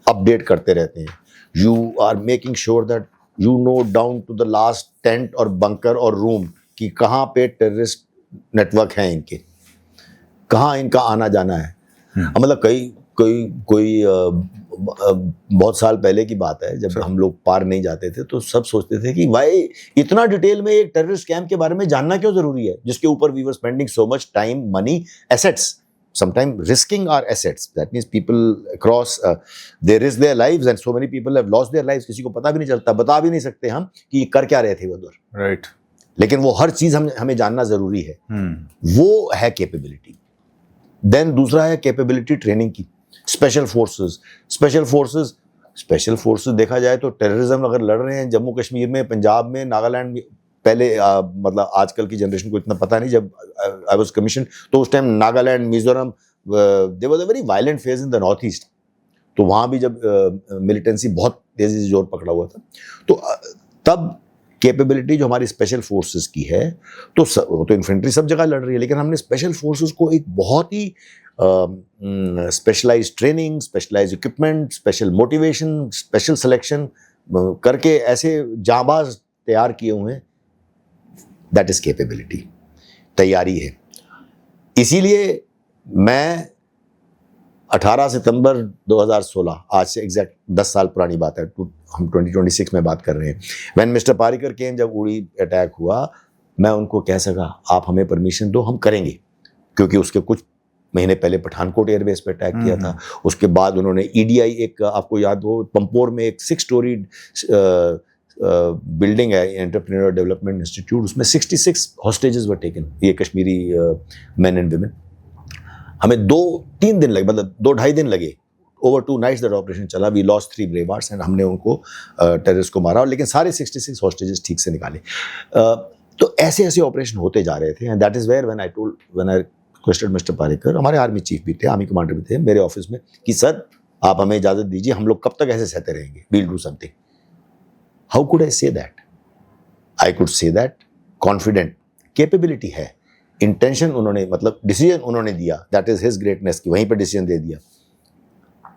अपडेट करते रहते हैं। You are making sure that you know down to the last tent और बंकर और रूम कि कहाँ पे टेररिस्ट नेटवर्क हैं, इनके कहाँ इनका आना जाना है। मतलब कोई बहुत साल पहले की बात है, जब हम लोग पार नहीं जाते थे तो सब सोचते थे कि भाई इतना डिटेल में एक टेररिस्ट कैंप के बारे में जानना क्यों जरूरी है, जिसके ऊपर we were spending so much time, money, assets, sometimes risking our assets. That means people across they risk their lives and so many people have lost their lives. किसी को पता भी नहीं चलता, बता भी नहीं सकते हम कि कर क्या रहे थे वो उधर। राइट। लेकिन वो हर चीज हमें जानना जरूरी है। वो है कैपेबिलिटी। देन दूसरा है कैपेबिलिटी ट्रेनिंग की। स्पेशल फोर्सेस देखा जाए तो टेररिज्म अगर लड़ रहे हैं जम्मू कश्मीर में, पंजाब में, नागालैंड में, पहले मतलब आजकल की जनरेशन को इतना पता नहीं, जब आई वाज कमीशन तो उस time Nagaland, Mizoram, they was a very violent phase in the north east. तो वहाँ भी जब मिलिटेंसी बहुत तेजी से जोर पकड़ा हुआ था, तो तब कैपेबिलिटी जो हमारी स्पेशल फोर्सेस की है, तो इन्फेंट्री सब जगह लड़ रही है, लेकिन हमने स्पेशल फोर्सेस को एक बहुत ही specialised training, specialised equipment, special motivation, special selection करके ऐसे जाबाज तैयार किए हुए हैं। दैट इज कैपेबिलिटी, तैयारी है। इसीलिए मैं 18 सितंबर 2016, आज से एग्जैक्ट 10 साल पुरानी बात है, हम 2026 में बात कर रहे हैं, व्हेन मिस्टर पारिकर केम, जब उड़ी अटैक हुआ, मैं उनको कह सका आप हमें परमिशन दो, हम करेंगे, क्योंकि उसके कुछ महीने पहले पठानकोट एयरबेस पे अटैक किया था। उसके बाद उन्होंने ईडीआई, एक आपको याद हो, पंपोर में एक 6 स्टोरीड बिल्डिंग है, एंटरप्रेन्योर डेवलपमेंट इंस्टीट्यूट, उसमें 66 हॉस्टेजेस वर टेकन, ये कश्मीरी मेन एंड वुमेन। हमें 2-3 दिन लगे, मतलब 2-2.5 दिन लगे। ओवर 2 नाइट्स दैट ऑपरेशन चला, वी लॉस्ट 3 ब्रेवार्ड्स एंड हमने उनको टेररिस्ट को मारा, और लेकिन सारे 66 हॉस्टेजेस ठीक से निकाले। तो ऐसे ऐसे ऑपरेशन होते जा रहे थे, and that is where when I question mister Parrikar, हमारे आर्मी चीफ भी थे, आर्मी कमांडर भी थे मेरे ऑफिस में, कि सर आप हमें इजाजत दीजिए, हम लोग कब तक ऐसे सहते रहेंगे, we'll do something. How could I say that? I could say that confident, capability है, इंटेंशन उन्होंने, मतलब डिसीजन उन्होंने दिया, दैट इज हिज ग्रेटनेस, की वहीं पर डिसीजन दे दिया,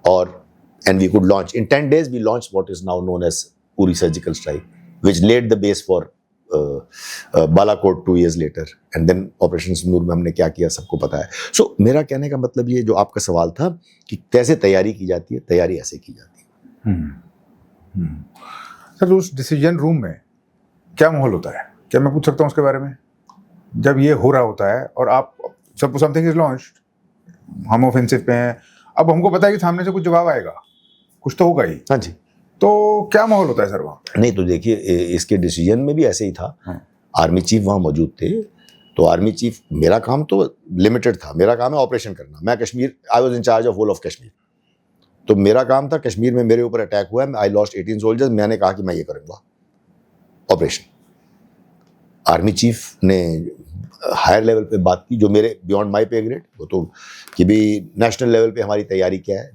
और and we could launch in 10 days, we launch what is now known as Uri surgical strike, which led the base for Balakot 2 years later, and then operation Sindoor में हमने क्या किया सबको पता है। सो मेरा कहने का मतलब ये, जो आपका सवाल था कि कैसे तैयारी की जाती है, तैयारी ऐसे की जाती है। सर उस डिसीजन रूम में क्या माहौल होता है, क्या मैं पूछ सकता हूँ उसके बारे में? जब ये हो रहा होता है और आप समथिंग इज लॉन्च्ड, हम ऑफेंसिव पे हैं, अब हमको पता है कि सामने से कुछ जवाब आएगा, कुछ तो होगा ही, हाँ जी। तो क्या माहौल होता है सर वहाँ पे? नहीं तो देखिए, इसके डिसीजन में भी ऐसे ही था। आर्मी चीफ वहाँ मौजूद थे, तो आर्मी चीफ, मेरा काम तो लिमिटेड था, मेरा काम है ऑपरेशन करना। मैं Kashmir, I was in charge of whole of Kashmir, तो मेरा काम था, कश्मीर में मेरे ऊपर अटैक हुआ है, आई लॉस्ट 18 soldiers, मैंने कहा कि मैं ये करूँगा ऑपरेशन। आर्मी चीफ ने हायर लेवल पे बात की, जो मेरे बियॉन्ड माई पे ग्रेड, वो तो कि भी नेशनल लेवल पे हमारी तैयारी क्या है।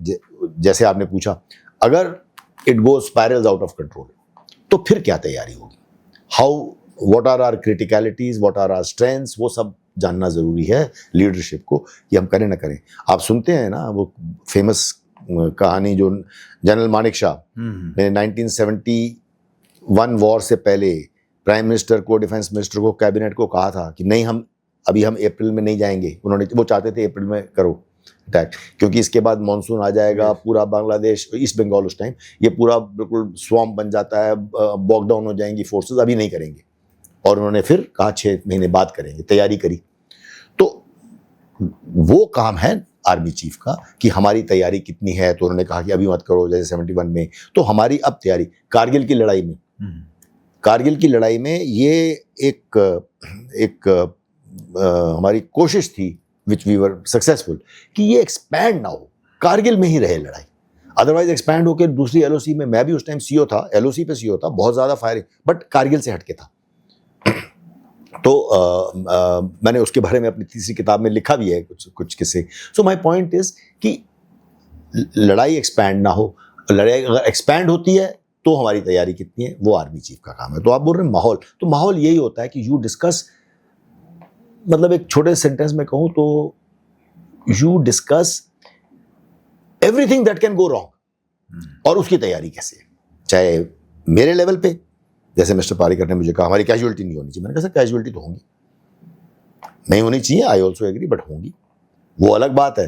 जैसे आपने पूछा, अगर it goes spirals out of control, तो फिर क्या तैयारी होगी, how, what are our criticalities, what are our strengths, वो सब जानना ज़रूरी है लीडरशिप को, कि हम करें ना करें। आप सुनते हैं ना वो फेमस कहानी, जो जनरल मानिक शाह ने 1971 वॉर से पहले प्राइम मिनिस्टर को, डिफेंस मिनिस्टर को, कैबिनेट को कहा था कि नहीं, हम अप्रैल में नहीं जाएंगे। वो चाहते थे अप्रैल में करो अटैक, क्योंकि इसके बाद मानसून आ जाएगा, पूरा बांग्लादेश, ईस्ट बंगाल उस टाइम, ये पूरा बिल्कुल स्वॉम्प बन जाता है, बॉक डाउन हो जाएंगी फोर्सेस, अभी नहीं करेंगे। और उन्होंने फिर कहा 6 महीने बाद करेंगे, तैयारी करी। तो वो काम है आर्मी चीफ का कि हमारी तैयारी कितनी है, तो उन्होंने कहा कि अभी मत करो, जैसे 71 में। तो हमारी अब तैयारी, कारगिल की लड़ाई में ये एक हमारी कोशिश थी, विच वी वर सक्सेसफुल, कि ये एक्सपैंड ना हो, कारगिल में ही रहे लड़ाई। अदरवाइज एक्सपैंड होकर दूसरी एलओसी में, मैं भी उस टाइम सीओ था, एलओसी पे सीओ था, बहुत ज़्यादा फायरिंग, बट कारगिल से हटके था। तो मैंने उसके बारे में अपनी तीसरी किताब में लिखा भी है कुछ किस्से। सो माय पॉइंट इज कि लड़ाई एक्सपैंड ना हो, लड़ाई अगर एक्सपैंड होती है तो हमारी तैयारी कितनी है, वो आर्मी चीफ का काम है। तो आप बोल रहे हैं माहौल, तो माहौल यही होता है कि यू डिस्कस, मतलब एक छोटे सेंटेंस में कहूं तो you discuss everything that can go wrong, और उसकी तैयारी कैसे है। चाहे मेरे लेवल पे, जैसे मिस्टर पारेकर ने मुझे कहा हमारी कैजुअलिटी नहीं होनी चाहिए, मैंने कहा सर कैजुअलिटी तो होंगी, नहीं होनी चाहिए, आई ऑल्सो एग्री, बट होंगी। वो अलग बात है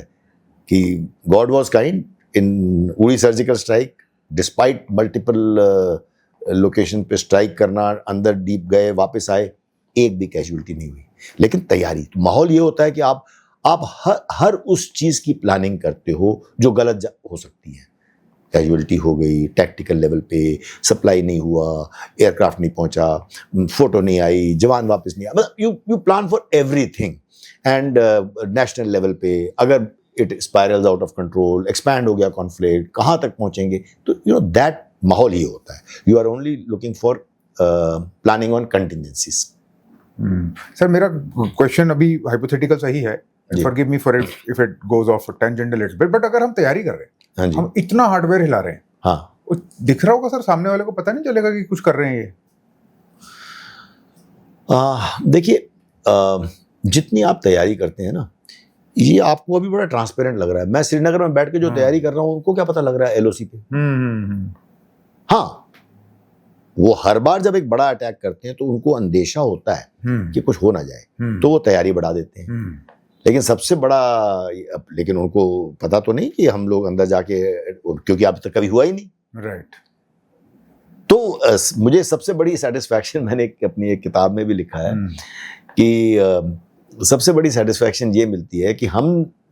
कि God was kind in Uri surgical strike, despite multiple location पे स्ट्राइक करना, अंदर डीप गए, वापस आए, एक भी कैजुअलिटी नहीं हुई। लेकिन तैयारी, तो माहौल ये होता है कि आप हर उस चीज़ की प्लानिंग करते हो जो गलत हो सकती है। कैजुअलिटी हो गई, टैक्टिकल लेवल पे सप्लाई नहीं हुआ, एयरक्राफ्ट नहीं पहुंचा, फोटो नहीं आई, जवान वापस नहीं आया, मतलब you plan for everything. And national level पे अगर it spirals out of control, expand हो गया कॉन्फ्लिक्ट, कहाँ तक पहुंचेंगे, तो यू नो दैट माहौल ही होता है। You are only looking for planning on contingencies. Sir मेरा क्वेश्चन अभी हाइपोथेटिकल सही है, forgive me for if it goes off tangent a little bit, but अगर हम तैयारी कर रहे हैं, हाँ जी, हम इतना हार्डवेयर हिला रहे हैं, हाँ, वो दिख रहा होगा सर, सामने वाले को पता नहीं चलेगा कि कुछ कर रहे हैं ये? देखिए, जितनी आप तैयारी करते हैं ना, ये आपको अभी बड़ा ट्रांसपेरेंट लग रहा है। मैं श्रीनगर में बैठ के जो तैयारी कर रहा हूँ, उनको क्या पता लग रहा है एलओसी पे। हाँ, वो हर बार जब एक बड़ा अटैक करते हैं तो उनको अंदेशा होता है कि कुछ हो ना जाए, तो वो तैयारी बढ़ा देते हैं। लेकिन सबसे बड़ा, लेकिन उनको पता तो नहीं कि हम लोग अंदर जाके, क्योंकि अब तक कभी हुआ ही नहीं, राइट। तो मुझे सबसे बड़ी सेटिस्फैक्शन, मैंने अपनी एक किताब में भी लिखा है कि सबसे बड़ी सेटिस्फैक्शन ये मिलती है कि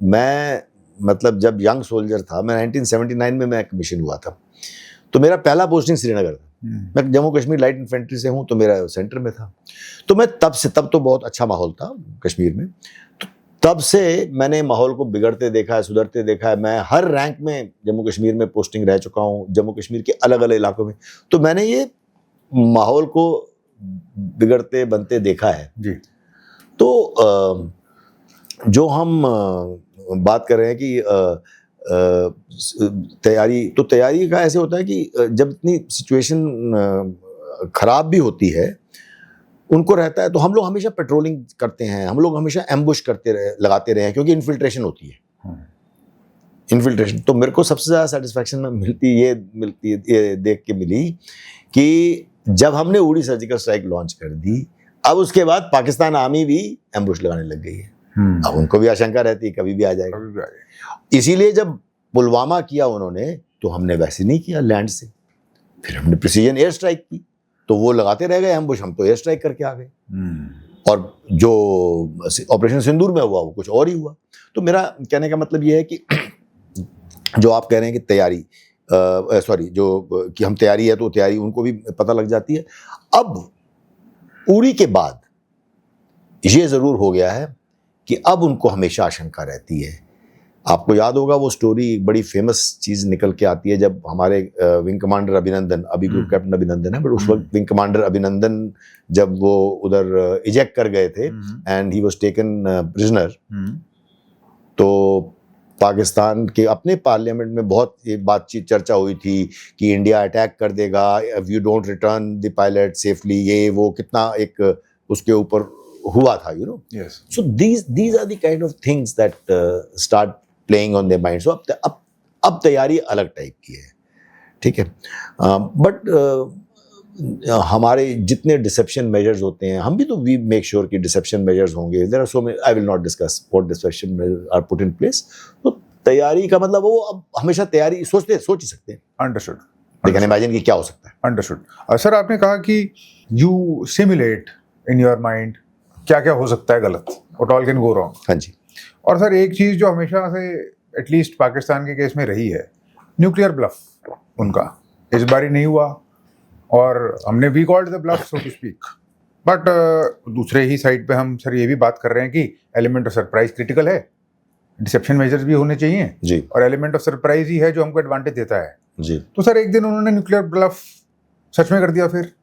मैं मतलब जब यंग सोल्जर था, मैं 1979 में मैं कमीशन हुआ था, तो मेरा पहला पोस्टिंग श्रीनगर था। मैं जम्मू कश्मीर लाइट इन्फेंट्री से हूँ, तो मेरा सेंटर में था। तो मैं तब तो बहुत अच्छा माहौल था कश्मीर में। तो तब से मैंने माहौल को बिगड़ते देखा है, सुधरते देखा है। मैं हर रैंक में जम्मू कश्मीर में पोस्टिंग रह चुका हूँ, जम्मू कश्मीर के अलग अलग इलाकों में, तो मैंने ये माहौल को बिगड़ते बनते देखा है जी। तो जो हम बात कर रहे हैं कि तैयारी, तो तैयारी का ऐसे होता है कि जब इतनी सिचुएशन खराब भी होती है, उनको रहता है, तो हम लोग हमेशा पेट्रोलिंग करते हैं, हम लोग हमेशा एम्बुश लगाते रहे हैं, क्योंकि इन्फिल्ट्रेशन होती है। इन्फिल्ट्रेशन तो मेरे को सबसे ज़्यादा सेटिस्फैक्शन मिलती है ये देख के मिली कि जब हमने उड़ी सर्जिकल स्ट्राइक लॉन्च कर दी, अब उसके बाद पाकिस्तान आर्मी भी एम्बुश लगाने लग गई है। अब उनको भी आशंका रहती है कभी भी आ जाएगा। इसीलिए जब पुलवामा किया उन्होंने, तो हमने वैसे नहीं किया लैंड से, फिर हमने प्रिसीजन एयर स्ट्राइक की, तो वो लगाते रह गए एम्बुश, हम तो एयर स्ट्राइक करके आ गए। और जो ऑपरेशन सिंदूर में हुआ वो कुछ और ही हुआ। तो मेरा कहने का मतलब ये है कि जो आप कह रहे हैं कि तैयारी, कि हम तैयारी है, तो तैयारी उनको भी पता लग जाती है। अब उड़ी के बाद ये ज़रूर हो गया है कि अब उनको हमेशा आशंका रहती है। आपको याद होगा वो स्टोरी, बड़ी फेमस चीज़ निकल के आती है, जब हमारे विंग कमांडर अभिनंदन, अभी ग्रुप कैप्टन अभिनंदन है, बट उस वक्त विंग कमांडर अभिनंदन जब वो उधर इजेक्ट कर गए थे and he was taken prisoner, तो पाकिस्तान के अपने पार्लियामेंट में बहुत ये बातचीत चर्चा हुई थी कि इंडिया अटैक कर देगा if you don't return the pilot safely, ये वो कितना एक उसके ऊपर हुआ था, you know. So these are the kind of things that start playing on their mind. So अब तैयारी अलग टाइप की है, ठीक है। बट हमारे जितने डिसेप्शन मेजर्स होते हैं, हम भी तो वी मेक श्योर कि डिसेप्शन मेजर्स होंगे। There are so many, I will not discuss what deception measures are put in place. तो तैयारी का मतलब वो अब हमेशा तैयारी सोच ही सकते हैं। अंडरस्टूड। दे कैन इमेजिन कि क्या हो सकता है। अंडरस्टूड। सर, आपने कहा कि you simulate in your mind क्या क्या हो सकता है गलत, what all can go wrong. हाँ जी। और सर, एक चीज़ जो हमेशा से एटलीस्ट पाकिस्तान के केस में रही है, न्यूक्लियर ब्लफ उनका इस बार ही नहीं हुआ, और हमने we called the bluff, so to speak. But दूसरे ही साइड पे हम सर ये भी बात कर रहे हैं कि एलिमेंट ऑफ सरप्राइज क्रिटिकल है, डिसेप्शन मेजर्स भी होने चाहिए जी, और एलिमेंट ऑफ सरप्राइज ही है जो हमको एडवांटेज देता है जी। तो सर एक दिन उन्होंने न्यूक्लियर ब्लफ सच में कर दिया फिर।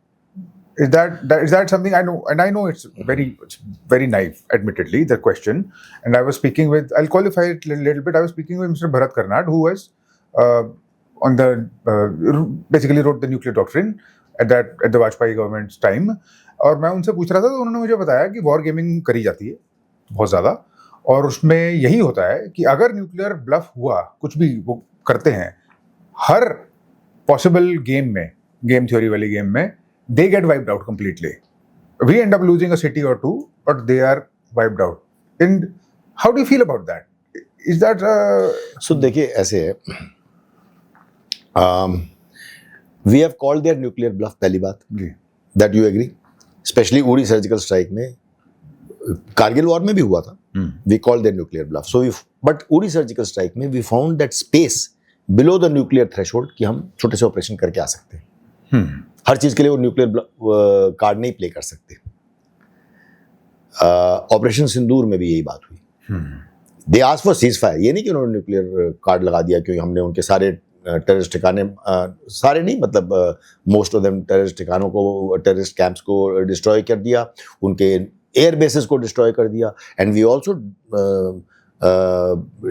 Is that something I know, and I know it's very naive, admittedly, the question. And I was speaking with, I'll qualify it a little bit. I was speaking with Mr. Bharat Karnad, who was on the basically wrote the nuclear doctrine at the Vajpayee government's time. और मैं उनसे पूछ रहा था तो उन्होंने मुझे बताया कि वॉर गेमिंग करी जाती है बहुत ज़्यादा, और उसमें यही होता है कि अगर न्यूक्लियर ब्लफ हुआ, कुछ भी वो करते हैं, हर पॉसिबल गेम में, गेम थ्योरी वाली गेम में, they get wiped out completely. We end up losing a city or two, but they are wiped out. And how do you feel about that? Is that so देखिए ऐसे है, we have called their nuclear bluff, पहली बात जी, that you agree, especially उड़ी surgical strike में, Kargil war में भी हुआ था, we called their nuclear bluff. So but उड़ी सर्जिकल स्ट्राइक में we found that space below the nuclear threshold कि हम छोटे से ऑपरेशन करके आ सकते हैं। हर चीज के लिए वो न्यूक्लियर कार्ड नहीं प्ले कर सकते। ऑपरेशन सिंदूर में भी यही बात हुई। They ask for cease fire, ये नहीं कि उन्होंने न्यूक्लियर कार्ड लगा दिया क्योंकि हमने उनके सारे टेररिस्ट ठिकाने, सारे नहीं मतलब मोस्ट ऑफ देम टेररिस्ट ठिकानों को, टेररिस्ट कैंप्स को डिस्ट्रॉय कर दिया, उनके एयर बेसिस को डिस्ट्रॉय कर दिया। And we also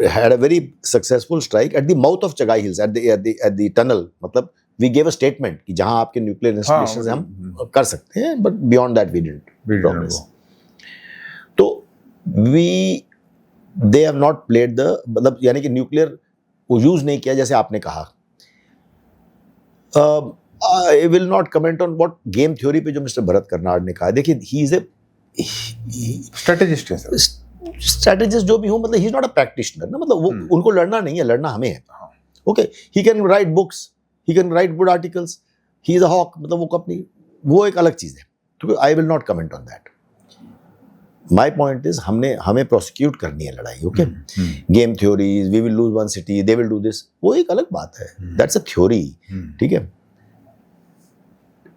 had a very successful strike at the mouth of Chagai hills, at the tunnel. मतलब वी गेव अ स्टेटमेंट कि जहां आपके न्यूक्लियर इंस्टॉलेशंस हम कर सकते हैं, but beyond that we didn't progress. तो they have not played the, मतलब यानी कि न्यूक्लियर वो यूज नहीं किया जैसे आपने कहा। आई will not comment on what game theory पे जो मिस्टर भरत कर्नाड ने कहा। देखिए, ही इज ए स्ट्रेटेजिस्ट है सर, स्ट्रेटेजिस्ट जो भी हो, मतलब he is not a practitioner ना, मतलब वो उनको लड़ना नहीं है, लड़ना हमें है। Okay, he can write books, he can write good articles, he is a hawk, मतलब वो अपनी, वो एक अलग चीज़ है। तो I will not comment on that. My point is हमें prosecute करनी है लड़ाई। Okay, game theories, we will lose one city, they will do this, वो एक अलग बात है। That's a theory, ठीक है।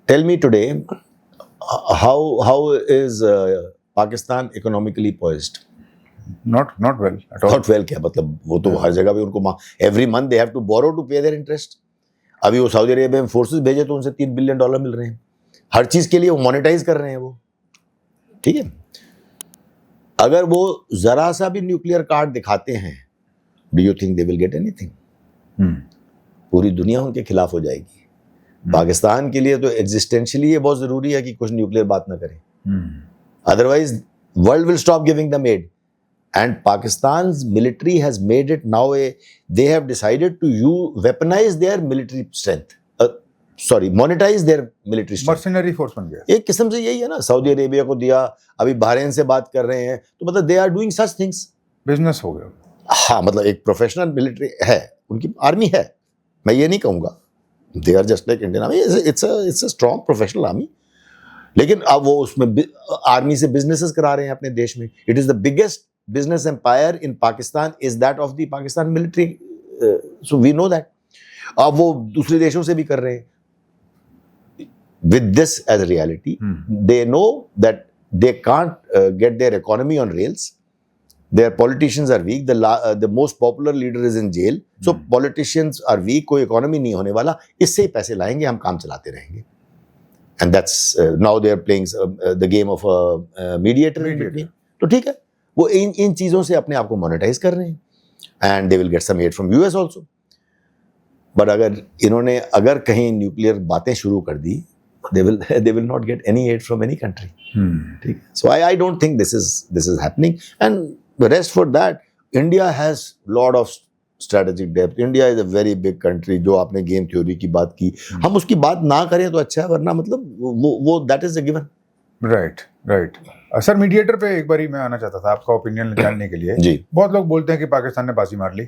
Tell me today, how is Pakistan economically poised? not well at all. Not well क्या मतलब, वो तो हर जगह पे उनको every month they have to borrow to pay their interest. अभी वो सऊदी अरेबिया में फोर्सेस भेजे तो उनसे $3 बिलियन मिल रहे हैं, हर चीज के लिए वो मोनेटाइज कर रहे हैं वो, ठीक है। अगर वो जरा सा भी न्यूक्लियर कार्ड दिखाते हैं, do you think they will get anything? पूरी दुनिया उनके खिलाफ हो जाएगी। पाकिस्तान के लिए तो एग्जिस्टेंशियली ये बहुत जरूरी है कि कुछ न्यूक्लियर बात ना करें, otherwise world will stop giving them aid. And Pakistan's military has made it now they have decided to weaponize their military strength. Monetize their military strength. Mercenary force बन गया। एक किस्म से यही है ना, सऊदी अरेबिया को दिया, अभी बहरीन से बात कर रहे हैं, तो मतलब they are doing such things. Business हो गया। हाँ, मतलब एक प्रोफेशनल मिलिट्री है, उनकी आर्मी है, मैं ये नहीं कहूँगा, they are just like Indian army, it's a strong professional army, लेकिन अब वो उसमें आर्मी से बिजनेसेस करा रहे हैं अपने देश में। It is the biggest business empire in Pakistan is that of the Pakistan military, so we know that. अब वो दूसरे देशों से भी कर रहे हैं। With this as reality, they know that they can't get their economy on rails, their politicians are weak, the most popular leader is in jail, so politicians are weak, कोई इकोनॉमी नहीं होने वाला, इससे ही पैसे लाएंगे, हम काम चलाते रहेंगे। And that's now they are playing the game of a mediator in between. तो ठीक है, वो इन चीज़ों से अपने आप को मोनेटाइज कर रहे हैं, and they will get some aid from US also. But अगर कहीं न्यूक्लियर बातें शुरू कर दी, they will not get any aid from any country. ठीक है, so I don't think this is happening. And the rest for that, India has lot of strategic depth. India is a very big country. जो आपने game theory की बात की, हम उसकी बात ना करें तो अच्छा है, वरना मतलब वो that is a given. Right. Sir, mediator पे एक बारी मैं आना चाहता था आपका ओपिनियन जानने के लिए। जी। बहुत लोग बोलते हैं कि पाकिस्तान ने बाजी मार ली,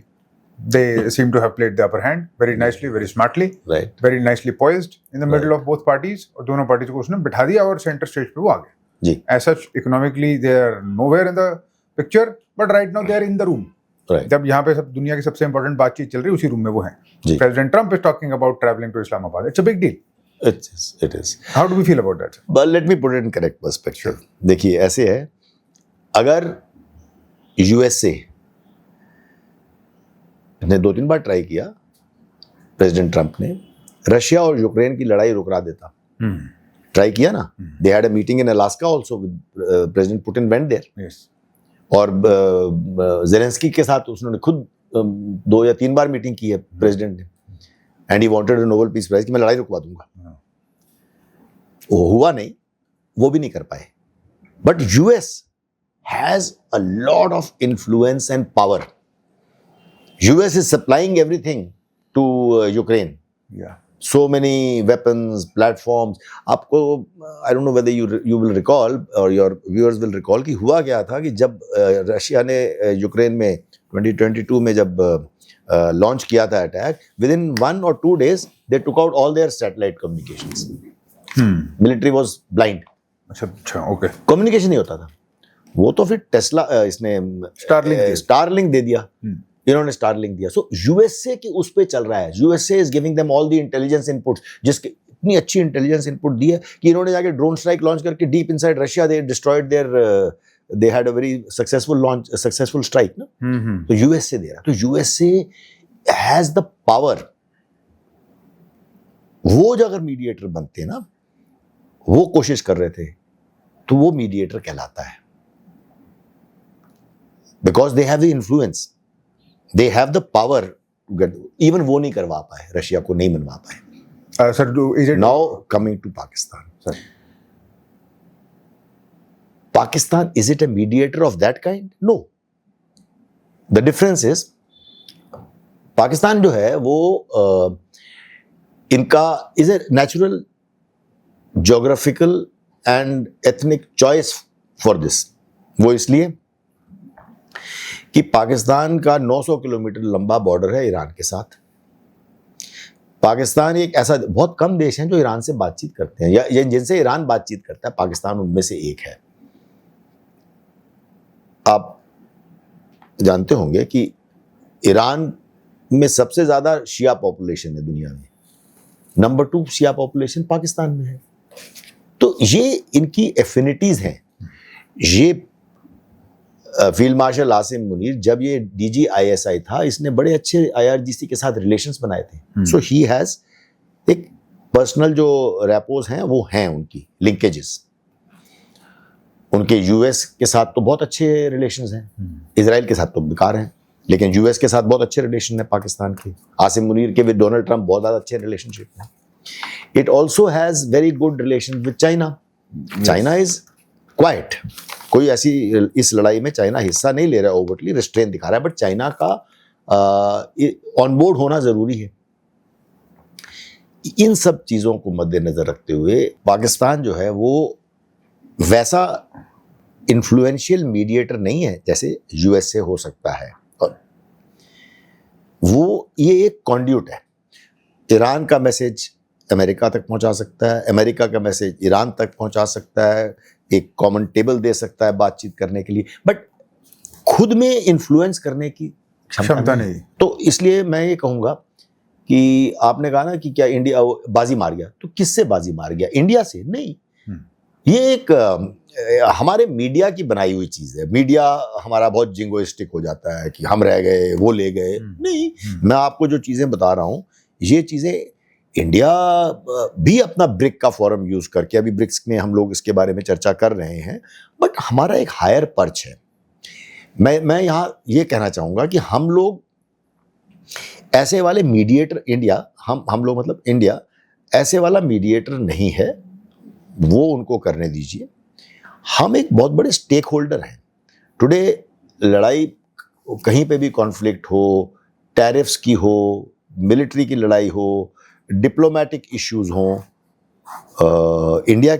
they seem to have played the upper hand very nicely, very smartly, right, very nicely poised in the middle of both parties, और दोनों पार्टीज को उसने बिठा दिया और सेंटर स्टेज पे वो आ गए। जी। As such economically they are nowhere in the picture, but right now they are in the room. जब यहाँ पे सब दुनिया की सबसे इंपॉर्टेंट बातचीत चल रही है, उसी रूम में वो हैं। President Trump is talking about travelling to Islamabad. It's a big deal. It is. How do we feel about that? But let me put it in correct perspective. देखिए, ऐसे है, अगर USA ने 2-3 बार ट्राई किया, प्रेसिडेंट ट्रम्प ने, Russia और Ukraine की लड़ाई रुकवा देता। ट्राई किया ना, they had a meeting in Alaska also with President Putin went there. Yes. और जेलेंस्की के साथ उसने खुद 2 या 3 बार मीटिंग की है प्रेसिडेंट ने, and he wanted a Nobel peace prize कि मैं लड़ाई रुकवा दूंगा। वो हुआ नहीं, वो भी नहीं कर पाए। But US has a lot of influence and power. US is supplying everything to Ukraine, so many weapons, platforms. आपको I don't know whether you will recall or your viewers will recall कि हुआ क्या था कि जब Russia ने Ukraine में 2022 में जब लॉन्च किया था attack, within 1 or 2 days they took out all their satellite communications. Military was blind. अच्छा, ओके। कम्युनिकेशन नहीं होता था। वो तो फिर टेस्ला इसने स्टारलिंक दे दिया, इन्होंने स्टारलिंक दिया। सो यूएसए की उस पे चल रहा है। USA is giving them all the intelligence inputs, जिसके इतनी अच्छी इंटेलिजेंस इनपुट दी है कि इन्होंने जाके ड्रोन स्ट्राइक लॉन्च करके deep inside Russia they destroyed there, they had a very successful strike ना। तो यूएसए दे रहा, तो यूएसए हैज द पावर। वो जो अगर मीडिएटर बनते ना, वो कोशिश कर रहे थे, तो वो मीडिएटर कहलाता है, because they have the influence, they have the power to get, even वो नहीं करवा पाए, रशिया को नहीं मनवा पाए। Sir, is it now coming to Pakistan? Sir. Pakistan, is it a mediator of that kind? No. The difference is, Pakistan जो है वो इनका is a natural geographical and ethnic choice for this. वो इसलिए कि पाकिस्तान का 900 किलोमीटर लंबा बॉर्डर है ईरान के साथ। पाकिस्तान एक ऐसा, बहुत कम देश हैं जो ईरान से बातचीत करते हैं, या जिनसे ईरान बातचीत करता है, पाकिस्तान उनमें से एक है। आप जानते होंगे कि ईरान में सबसे ज्यादा शिया पॉपुलेशन है दुनिया में, नंबर 2 शिया पॉपुलेशन पाकिस्तान में है। तो ये इनकी एफिनिटीज हैं, ये फील्ड मार्शल आसिम मुनीर जब ये DGISI था, इसने बड़े अच्छे IRGC के साथ रिलेशंस बनाए थे. सो ही हैज एक पर्सनल जो रैपोज हैं वो हैं, उनकी लिंकेजेस. उनके US के साथ तो बहुत अच्छे रिलेशंस हैं, इजराइल के साथ तो बेकार हैं, लेकिन US के साथ बहुत अच्छे रिलेशन हैं पाकिस्तान के. आसिम मुनीर के विद डोनाल्ड ट्रंप बहुत ज़्यादा अच्छे रिलेशनशिप हैं. It also has very good relation with China. China is quite. कोई ऐसी इस लड़ाई में चाइना हिस्सा नहीं ले रहा है, ओवरटली रिस्ट्रेन दिखा रहा है, बट चाइना का ऑन बोर्ड होना ज़रूरी है. इन सब चीज़ों को मद्देनज़र रखते हुए पाकिस्तान जो है वो वैसा इन्फ्लुएंशियल मीडिएटर नहीं है जैसे US से हो सकता है. और वो ये एक कॉन्ड्यूट है. ईरान का मैसेज अमेरिका तक पहुंचा सकता है, अमेरिका का मैसेज ईरान तक पहुंचा सकता है, एक कॉमन टेबल दे सकता है बातचीत करने के लिए, बट खुद में इन्फ्लुएंस करने की क्षमता नहीं. तो इसलिए मैं ये कहूँगा कि आपने कहा ना कि क्या इंडिया बाजी मार गया, तो किससे बाजी मार गया? इंडिया से नहीं. ये एक हमारे मीडिया की बनाई हुई चीज़ है. मीडिया हमारा बहुत जिंगोइस्टिक हो जाता है कि हम रह गए, वो ले गए. नहीं, मैं आपको जो चीज़ें बता रहा हूँ, ये चीज़ें इंडिया भी अपना ब्रिक का फोरम यूज़ करके, अभी ब्रिक्स में हम लोग इसके बारे में चर्चा कर रहे हैं, बट हमारा एक हायर पर्च है. मैं यहाँ ये कहना चाहूँगा कि हम लोग ऐसे वाले मीडिएटर, इंडिया, हम लोग मतलब इंडिया ऐसे वाला मीडिएटर नहीं है, वो उनको करने दीजिए. हम एक बहुत बड़े स्टेक होल्डर हैं. टुडे लड़ाई कहीं पे भी कॉन्फ्लिक्ट हो, टैरिफ्स की हो, मिलिट्री की लड़ाई हो, डिप्लोमेटिक इश्यूज हों, इंडिया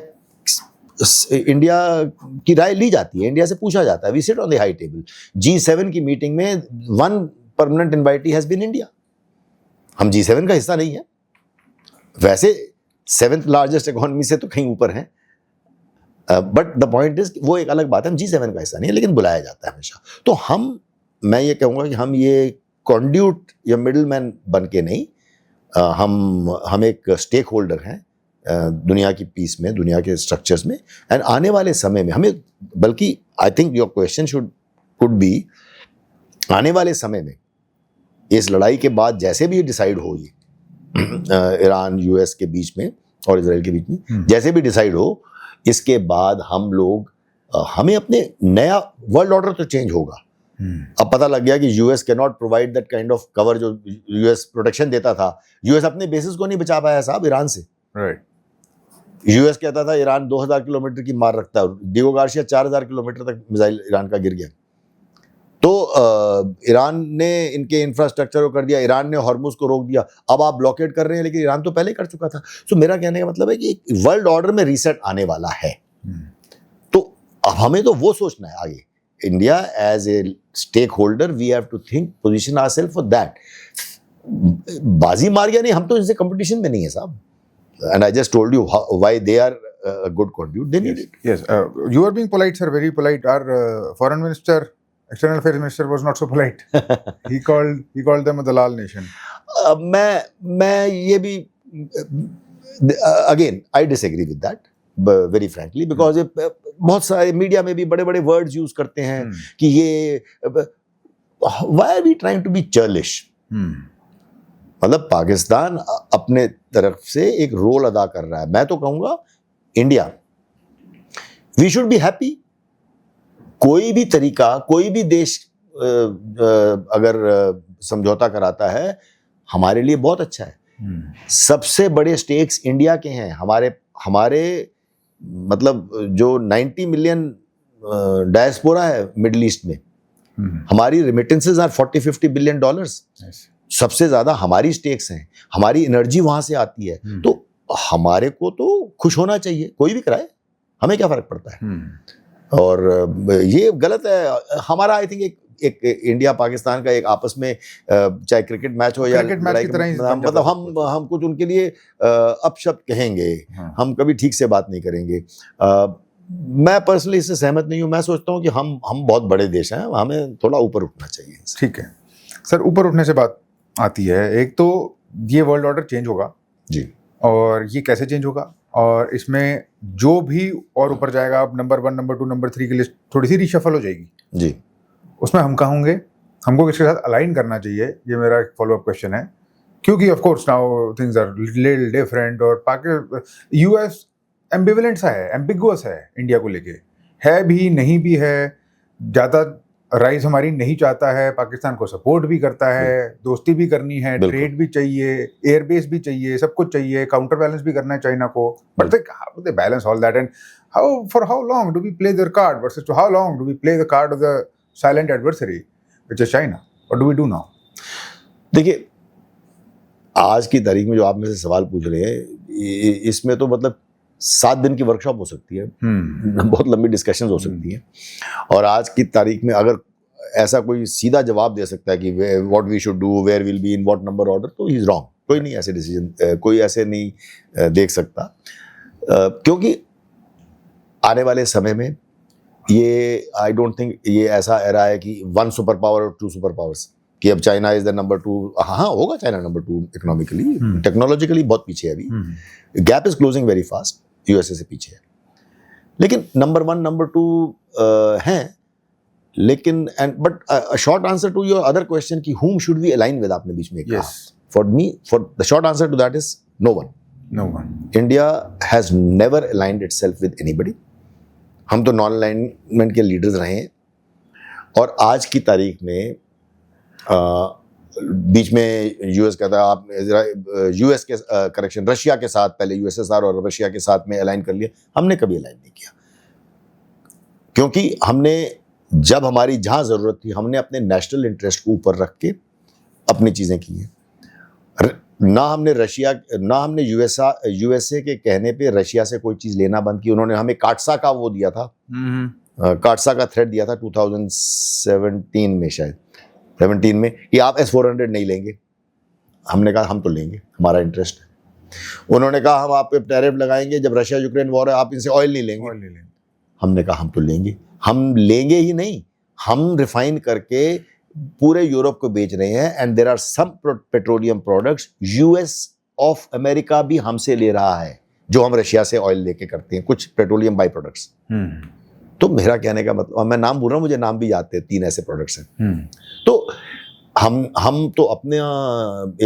की राय ली जाती है, इंडिया से पूछा जाता है. We sit on the high table. G7 की मीटिंग में one permanent invitee has been India. हम G7 का हिस्सा नहीं है, वैसे 7th लार्जेस्ट इकोनॉमी से तो कहीं ऊपर हैं, बट द पॉइंट इज वो एक अलग बात है. हम G7 का हिस्सा नहीं है, लेकिन बुलाया जाता है हमेशा. तो मैं ये कहूँगा कि हम ये कॉन्ड्यूट या मिडल मैन बन के नहीं, हम एक स्टेक होल्डर हैं दुनिया की पीस में, दुनिया के स्ट्रक्चर्स में. एंड आने वाले समय में हमें, बल्कि I think your question could be, आने वाले समय में इस लड़ाई के बाद जैसे भी डिसाइड हो, ये ईरान US के बीच में और इजराइल के बीच में जैसे भी डिसाइड हो, इसके बाद हम लोग हमें अपने नया वर्ल्ड ऑर्डर तो चेंज होगा. अब पता लग गया कि US can not provide that kind of cover जो US प्रोटेक्शन देता था. US अपने बेसिस को नहीं बचा पाया साहब ईरान से. राइट. US कहता था ईरान 2000 किलोमीटर की मार रखता है, डिगो गार्सिया 4000 किलोमीटर तक मिसाइल ईरान का गिर गया. तो ईरान ने इनके इंफ्रास्ट्रक्चर को कर दिया, ईरान ने हॉर्मुज को रोक दिया. अब आप ब्लॉकेड कर रहे हैं, लेकिन ईरान तो पहले कर चुका था. सो मेरा कहने का मतलब है कि एक वर्ल्ड ऑर्डर में रीसेट आने वाला है. तो अब हमें तो वो सोचना है आगे. India as a stakeholder, we have to think, position ourself for that. बाजी मार गया नहीं, हम तो इनसे कंपटीशन में नहीं है साहब. And I just told you why they are a good conduit. They need it. Yes. You are being polite, sir. Very polite. Our foreign minister, external affairs minister, was not so polite. He called them a dalal nation. मैं ये भी again I disagree with that very frankly, because बहुत सारे media में भी बड़े बड़े words use करते हैं कि ये why are we trying to be churlish. मतलब पाकिस्तान अपने तरफ से एक रोल अदा कर रहा है. मैं तो कहूँगा India, we should be happy. कोई भी तरीका, कोई भी देश अगर समझौता कराता है, हमारे लिए बहुत अच्छा है. सबसे बड़े स्टेक्स इंडिया के हैं. हमारे मतलब जो 90 मिलियन डायस्पोरा है मिडिल ईस्ट में, हमारी रेमिटेंसेस आर 40-50 बिलियन डॉलर्स. सबसे ज्यादा हमारी स्टेक्स हैं, हमारी एनर्जी वहां से आती है. तो हमारे को तो खुश होना चाहिए, कोई भी कराए, हमें क्या फर्क पड़ता है. और ये गलत है हमारा. आई थिंक एक इंडिया पाकिस्तान का एक आपस में चाहे क्रिकेट मैच हो या लड़ाई, मतलब हम कुछ उनके लिए अपशब्द कहेंगे, हम कभी ठीक से बात नहीं करेंगे. मैं पर्सनली इससे सहमत नहीं हूँ. मैं सोचता हूँ कि हम बहुत बड़े देश हैं, हमें थोड़ा ऊपर उठना चाहिए. ठीक है सर, ऊपर उठने से बात आती है. एक तो ये वर्ल्ड ऑर्डर चेंज होगा जी, और ये कैसे चेंज होगा, और इसमें जो भी और ऊपर जाएगा, अब नंबर 1, नंबर 2, नंबर 3 की लिस्ट थोड़ी सी रिशफल हो जाएगी जी। उसमें हम कहूँगे हमको किसके साथ अलाइन करना चाहिए, ये मेरा एक फॉलोअप क्वेश्चन है, क्योंकि of course now things are little different और यूएस एम्बिवेलेंट सा है, एम्बिगुअस है इंडिया को लेके, है भी नहीं भी है, ज़्यादा राइज हमारी नहीं चाहता है, पाकिस्तान को सपोर्ट भी करता है, दोस्ती भी करनी है, ट्रेड भी चाहिए, एयरबेस भी चाहिए, सब कुछ चाहिए, काउंटर बैलेंस भी करना है चाइना को, but how do they balance all that, and how for how long do we play their card versus to how long do we play the card of the silent adversary which is China, what do we do now? देखिए, आज की तारीख में जो आप मेरे से सवाल पूछ रहे हैं, इसमें तो मतलब 7 दिन की वर्कशॉप हो सकती है, बहुत लंबी डिस्कशन हो सकती है, और आज की तारीख में अगर ऐसा कोई सीधा जवाब दे सकता है कि what we should do, where will be, in what number order, तो ही इज रॉन्ग। कोई नहीं ऐसे डिसीजन, कोई ऐसे नहीं देख सकता, क्योंकि आने वाले समय में ये आई डोंट थिंक ये ऐसा एरा है कि 1 सुपर पावर और 2 सुपर पावर्स, कि अब चाइना इज द नंबर 2। हाँ, होगा चाइना नंबर 2 इकोनॉमिकली, टेक्नोलॉजिकली बहुत पीछे है अभी, gap is closing very fast, USA से पीछे है, लेकिन नंबर 1 नंबर 2 हैं, लेकिन but short answer to your other question कि whom should we align with, आपने बीच में कहा, for me, for the short answer to that is no one. India has never aligned itself with anybody. हम तो non alignment के leaders रहे हैं, और आज की तारीख में बीच में यूएस कहता है आप यूएस के करेक्शन रशिया के साथ, पहले यूएसएसआर और रशिया के साथ में अलाइन कर लिया, हमने कभी अलाइन नहीं किया, क्योंकि हमने जब हमारी जहाँ ज़रूरत थी हमने अपने नेशनल इंटरेस्ट को ऊपर रख के अपनी चीज़ें की हैं। ना हमने यूएसए के कहने पे रशिया से कोई चीज़ लेना बंद की। उन्होंने हमें काटसा का वो दिया था, काटसा का थ्रेट दिया था 2017 में, शायद 17 में, कि आप S-400 नहीं लेंगे। हमने कहा हम तो लेंगे, हमारा इंटरेस्ट है। उन्होंने कहा हम आप पे टैरिफ लगाएंगे, जब रशिया यूक्रेन वॉर है आप इनसे ऑयल नहीं लेंगे। हमने कहा हम तो लेंगे, हम लेंगे ही नहीं, हम रिफाइन करके पूरे यूरोप को बेच रहे हैं, and there are some petroleum products US of America भी हमसे ले रहा है, जो हम रशिया से ऑयल लेके करते हैं, कुछ पेट्रोलियम बाई प्रोडक्ट्स। तो मेरा कहने का मतलब, मैं नाम बोल रहा हूँ, मुझे नाम भी याद थे, 3 ऐसे प्रोडक्ट्स हैं। तो हम तो अपने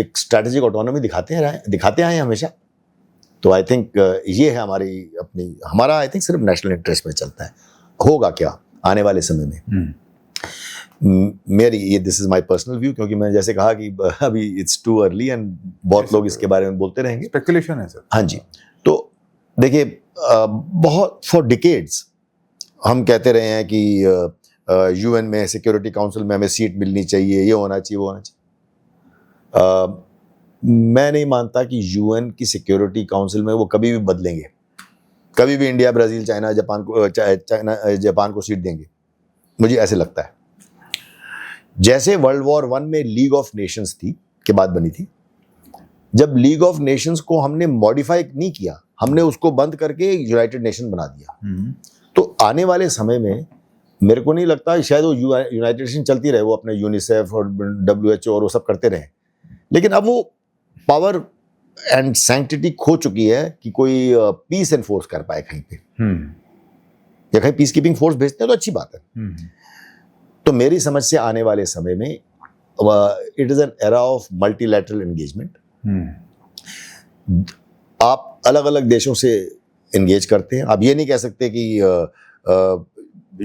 एक स्ट्रैटेजिक ऑटोनॉमी दिखाते आए हैं हमेशा। तो आई थिंक ये है हमारा आई थिंक सिर्फ नेशनल इंटरेस्ट में चलता है। होगा क्या आने वाले समय में, मेरी ये this is my personal view, क्योंकि मैंने जैसे कहा कि अभी इट्स टू अर्ली एंड बहुत लोग इसके बारे में बोलते रहेंगे, स्पेकुलेशन है सर। हाँ जी। तो देखिए, बहुत फॉर डिकेड्स हम कहते रहे हैं कि यूएन में, सिक्योरिटी काउंसिल में हमें सीट मिलनी चाहिए, ये होना चाहिए, वो होना चाहिए। मैं नहीं मानता कि यूएन की सिक्योरिटी काउंसिल में वो कभी भी बदलेंगे, कभी भी इंडिया, ब्राज़ील, चाइना, जापान को सीट देंगे, मुझे ऐसे लगता है। जैसे वर्ल्ड वॉर 1 में लीग ऑफ नेशंस थी, के बाद बनी थी, जब लीग ऑफ नेशंस को हमने मॉडिफाई नहीं किया, हमने उसको बंद करके यूनाइटेड नेशन बना दिया। तो आने वाले समय में मेरे को नहीं लगता, शायद वो यूनाइटेड नेशन चलती रहे, वो अपने यूनिसेफ और WHO और वो सब करते रहे, लेकिन अब वो पावर एंड सैंक्टिटी खो चुकी है कि कोई पीस एनफोर्स कर पाए कहीं पे, या कहीं पीस कीपिंग फोर्स भेजते हैं तो अच्छी बात है। तो मेरी समझ से आने वाले समय में it is an era of multilateral engagement. आप अलग अलग देशों से एंगेज करते हैं। आप ये नहीं कह सकते कि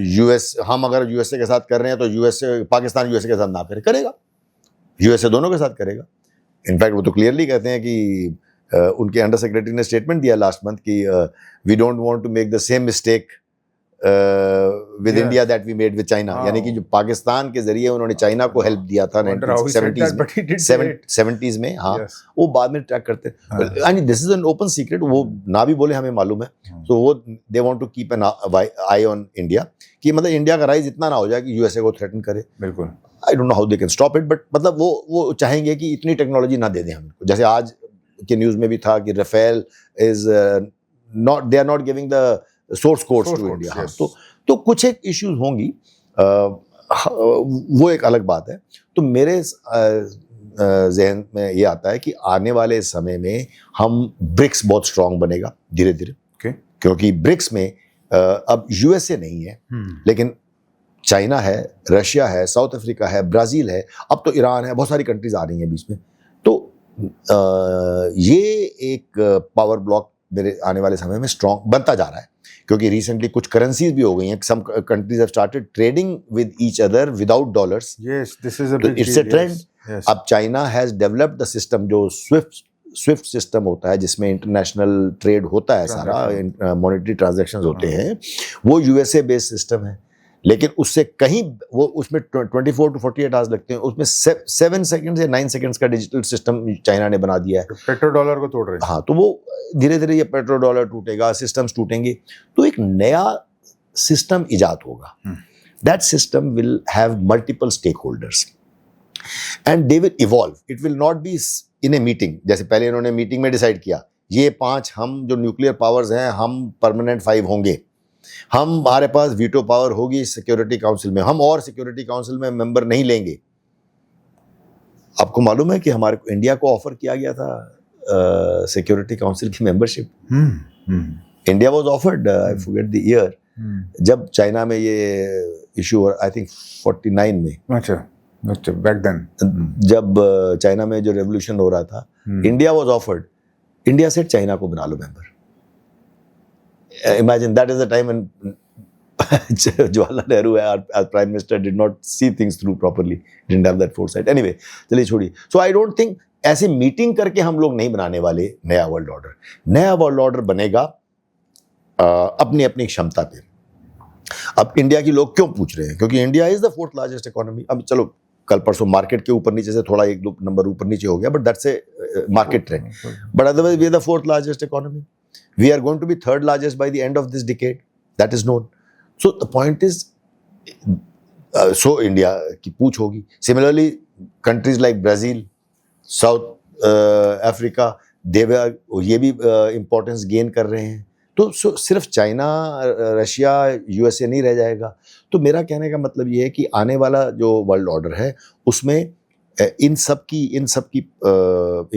यूएस, हम अगर यूएसए के साथ कर रहे हैं तो यूएसए, पाकिस्तान यूएसए के साथ ना करेगा, यूएसए दोनों के साथ करेगा। इनफैक्ट वो तो क्लियरली कहते हैं कि उनके अंडर सेक्रेटरी ने स्टेटमेंट दिया लास्ट मंथ कि we don't want to make the same mistake with India that we made with China. यानी कि जो पाकिस्तान के जरिए उन्होंने चाइना को हेल्प दिया था 1970s में, हाँ, वो बाद में ट्रैक करते हैं। This is an open secret, वो ना भी बोले हमें मालूम है। तो वो they want to keep an eye on India, कि मतलब इंडिया का राइज इतना ना हो जाए कि यूएसए को थ्रेटन करे। बिल्कुल, I don't know how they can stop it, but मतलब वो चाहेंगे कि इतनी टेक्नोलॉजी ना दे दें हमको। जैसे आज के न्यूज़ में भी था कि Rafale is not, they are not giving the source codes to India. तो कुछ एक इश्यूज होंगी, वो एक अलग बात है। तो मेरे जहन में ये आता है कि आने वाले समय में हम ब्रिक्स बहुत स्ट्रांग बनेगा धीरे धीरे, Okay. क्योंकि ब्रिक्स में अब यूएसए नहीं है, लेकिन चाइना है, रशिया है, साउथ अफ्रीका है, ब्राज़ील है, अब तो ईरान है, बहुत सारी कंट्रीज आ रही हैं बीच में। तो ये एक पावर ब्लॉक मेरे आने वाले समय में स्ट्रांग बनता जा रहा है, क्योंकि रिसेंटली कुछ करेंसीज भी हो गई हैं, some countries have started trading with each other without dollars. Yes, this is a तो big it's a deal. Trend. Yes. Yes. अब China has developed the system, जो स्विफ्ट सिस्टम होता है, जिसमें इंटरनेशनल ट्रेड होता है, सारा मॉनेटरी ट्रांजैक्शंस होते हैं, वो यूएसए बेस्ड सिस्टम है। लेकिन उससे कहीं वो उसमें 24 to 48 आवर्स लगते हैं, उसमें 7 सेकंड्स या 9 सेकंड्स का डिजिटल सिस्टम चाइना ने बना दिया है। पेट्रो डॉलर को तोड़ रहे हैं। हाँ, तो वो धीरे धीरे ये पेट्रो डॉलर टूटेगा, सिस्टम्स टूटेंगे, तो एक नया सिस्टम इजाद होगा। That system will have multiple stakeholders and they will evolve. It will not be in a meeting, जैसे पहले इन्होंने मीटिंग में डिसाइड किया ये 5 हम जो न्यूक्लियर पावर्स हैं हम परमानेंट 5 होंगे, हमारे पास वीटो पावर होगी सिक्योरिटी काउंसिल में, हम और सिक्योरिटी काउंसिल में मेंबर नहीं लेंगे। आपको मालूम है कि हमारे को इंडिया को ऑफर किया गया था सिक्योरिटी काउंसिल की membership. India was offered, I forget the year, जब चाइना में ये इशू, आई थिंक 49 में, अच्छा बैक देन, जब चाइना में जो रेवोल्यूशन हो रहा था, इंडिया वाज ऑफर्ड, इंडिया से चाइना को बना लो member. Imagine that is the time when Jawaharlal Nehru as Prime Minister did not see things through properly, didn't have that foresight. Anyway, चलिए छोड़िए। So I don't think ऐसे meeting करके हम लोग नहीं बनाने वाले नया वर्ल्ड ऑर्डर। नया वर्ल्ड ऑर्डर बनेगा अपनी अपनी क्षमता पे। अब इंडिया की लोग क्यों पूछ रहे हैं? क्योंकि India is the 4th largest economy. अब चलो कल परसों मार्केट के ऊपर नीचे से थोड़ा 1-2 नंबर ऊपर नीचे हो गया, but that's a market trend. But otherwise we are the 4th largest economy. We are going to be 3rd largest by the end of this decade. That is known. So the point is, so India की पूछ होगी. Similarly, countries like Brazil, South Africa, ये भी importance gain कर रहे हैं. तो सिर्फ चाइना, रशिया, यूएसए नहीं रह जाएगा. तो मेरा कहने का मतलब ये है कि आने वाला जो वर्ल्ड ऑर्डर है उसमें इन सब की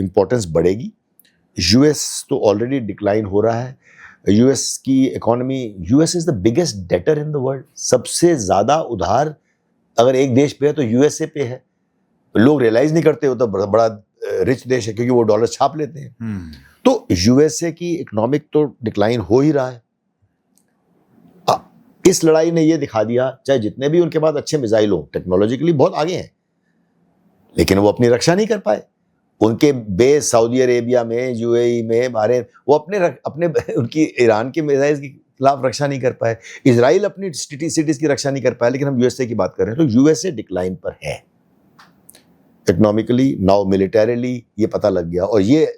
इम्पोर्टेंस बढ़ेगी. यूएस तो ऑलरेडी डिक्लाइन हो रहा है. यूएस की economy, US is the biggest debtor in the world. सबसे ज़्यादा उधार अगर एक देश पे है तो यूएसए पे है. लोग रियलाइज नहीं करते, वो तो बड़ा रिच देश है क्योंकि वो डॉलर छाप लेते हैं. तो यूएसए की इकोनॉमिक तो डिक्लाइन हो ही रहा है. इस लड़ाई ने ये दिखा दिया, चाहे जितने भी उनके पास अच्छे मिसाइल हो, टेक्नोलॉजिकली बहुत आगे हैं, लेकिन वो अपनी रक्षा नहीं कर पाए. उनके बेस सऊदी अरेबिया में, यूएई में, बहरीन, वो अपने उनकी ईरान के मिसाइल के खिलाफ रक्षा नहीं कर पाए. इजराइल अपनी सिटीज की रक्षा नहीं कर पाए. लेकिन हम यूएसए की बात कर रहे हैं तो यूएसए डिक्लाइन पर है इकोनॉमिकली, नाउ मिलिटरीली. ये पता लग गया और ये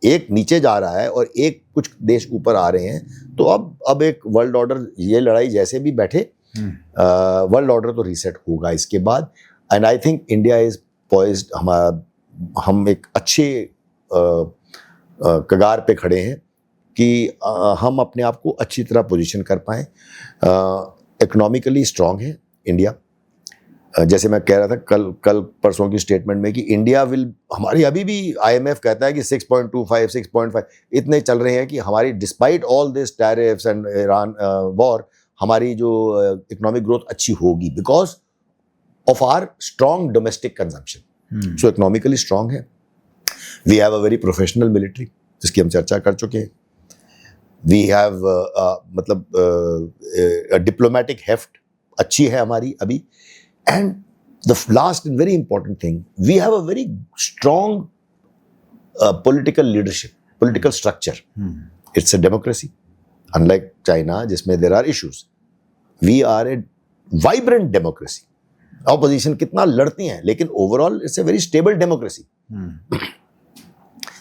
एक नीचे जा रहा है और एक कुछ देश ऊपर आ रहे हैं. तो अब एक वर्ल्ड ऑर्डर, ये लड़ाई जैसे भी बैठे, वर्ल्ड ऑर्डर तो रीसेट होगा इसके बाद. And I think India is poised. हम एक अच्छे कगार पे खड़े हैं कि हम अपने आप को अच्छी तरह पोजीशन कर पाएँ. इकोनॉमिकली स्ट्रांग है इंडिया. जैसे मैं कह रहा था कल परसों की स्टेटमेंट में कि इंडिया हमारी अभी भी IMF कहता है कि 6.25, 6.5 इतने चल रहे हैं कि हमारी despite all this tariffs and Iran war, हमारी जो इकोनॉमिक ग्रोथ अच्छी होगी because of our strong domestic consumption. So economically strong है. We have a very professional military जिसकी हम चर्चा कर चुके हैं. वी हैव डिप्लोमेटिक हेफ्ट अच्छी है हमारी अभी. And the last and very important thing, we have a very strong political leadership, political structure. It's a democracy, unlike China, जिसमें there are issues. We are a vibrant democracy. Opposition कितना लड़ती हैं, लेकिन overall it's a very stable democracy.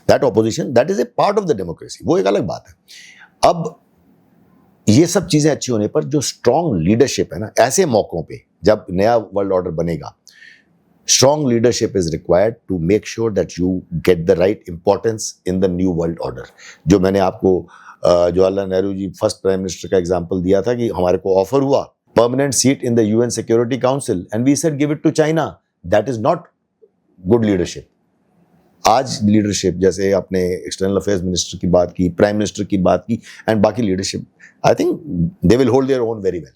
That opposition, that is a part of the democracy. वो एक अलग बात है. अब ये सब चीजें अच्छी होने पर जो स्ट्रांग लीडरशिप है ना, ऐसे मौकों पे जब नया वर्ल्ड ऑर्डर बनेगा, strong leadership is required to make sure that you get the right importance in the new world order. जो मैंने आपको Jawaharlal Nehru ji first prime minister का एग्जांपल दिया था कि हमारे को ऑफर हुआ permanent seat in the UN security council and we said give it to China. That is not good leadership. आज लीडरशिप, जैसे आपने एक्सटर्नल अफेयर्स मिनिस्टर की बात की, प्राइम मिनिस्टर की बात की, एंड बाकी leadership, I think they will hold their own very well.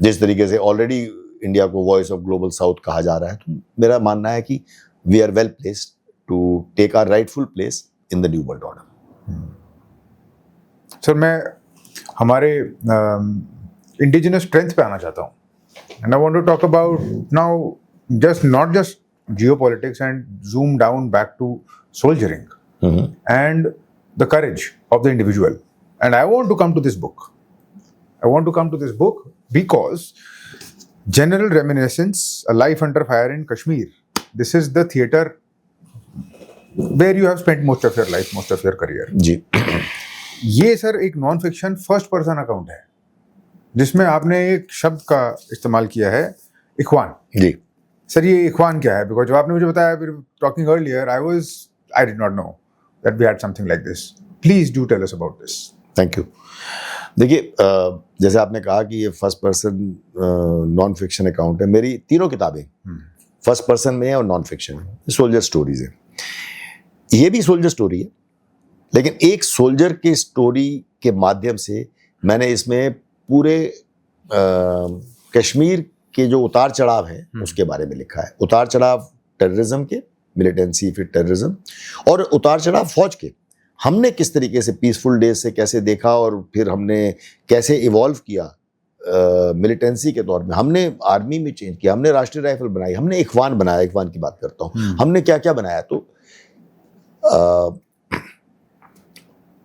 जिस तरीके से ऑलरेडी इंडिया को वॉइस ऑफ ग्लोबल साउथ कहा जा रहा है, तो मेरा मानना है कि we are well placed to take our rightful place in the new world order. Sir, मैं हमारे इंडिजिनस स्ट्रेंथ पे आना चाहता हूँ. And I want to talk about now just not just geopolitics and zoom down back to soldiering and the courage of the individual. And I want to come to this book. I want to come to this book because General Reminiscence, A Life Under Fire in Kashmir. This is the theater where you have spent most of your life, most of your career. जी. ये sir एक non fiction first person account है जिसमें आपने एक शब्द का इस्तेमाल किया है, इख्वान. जी. सर, ये इख्वान क्या है? बिकॉज जब आपने मुझे बताया, talking earlier, I did not know that we had something like this. Please do tell us about this. Thank you. देखिए, जैसे आपने कहा कि ये first person non fiction account है, मेरी तीनों किताबें फर्स्ट पर्सन में है और नॉन फिक्शन है. सोल्जर स्टोरीज है. ये भी सोल्जर स्टोरी है, लेकिन एक सोल्जर की स्टोरी के माध्यम से मैंने इसमें पूरे कश्मीर के जो उतार चढ़ाव है उसके बारे में लिखा है. उतार चढ़ाव टेररिज्म के, मिलिटेंसी फिर टेररिज्म, और उतार चढ़ाव फौज के. हमने किस तरीके से पीसफुल डेज से कैसे देखा और फिर हमने कैसे इवॉल्व किया मिलिटेंसी के तौर में. हमने आर्मी में चेंज किया, हमने राष्ट्रीय राइफल बनाई, हमने इख्वान बनाया. इख्वान की बात करता हूँ, हमने क्या क्या बनाया. तो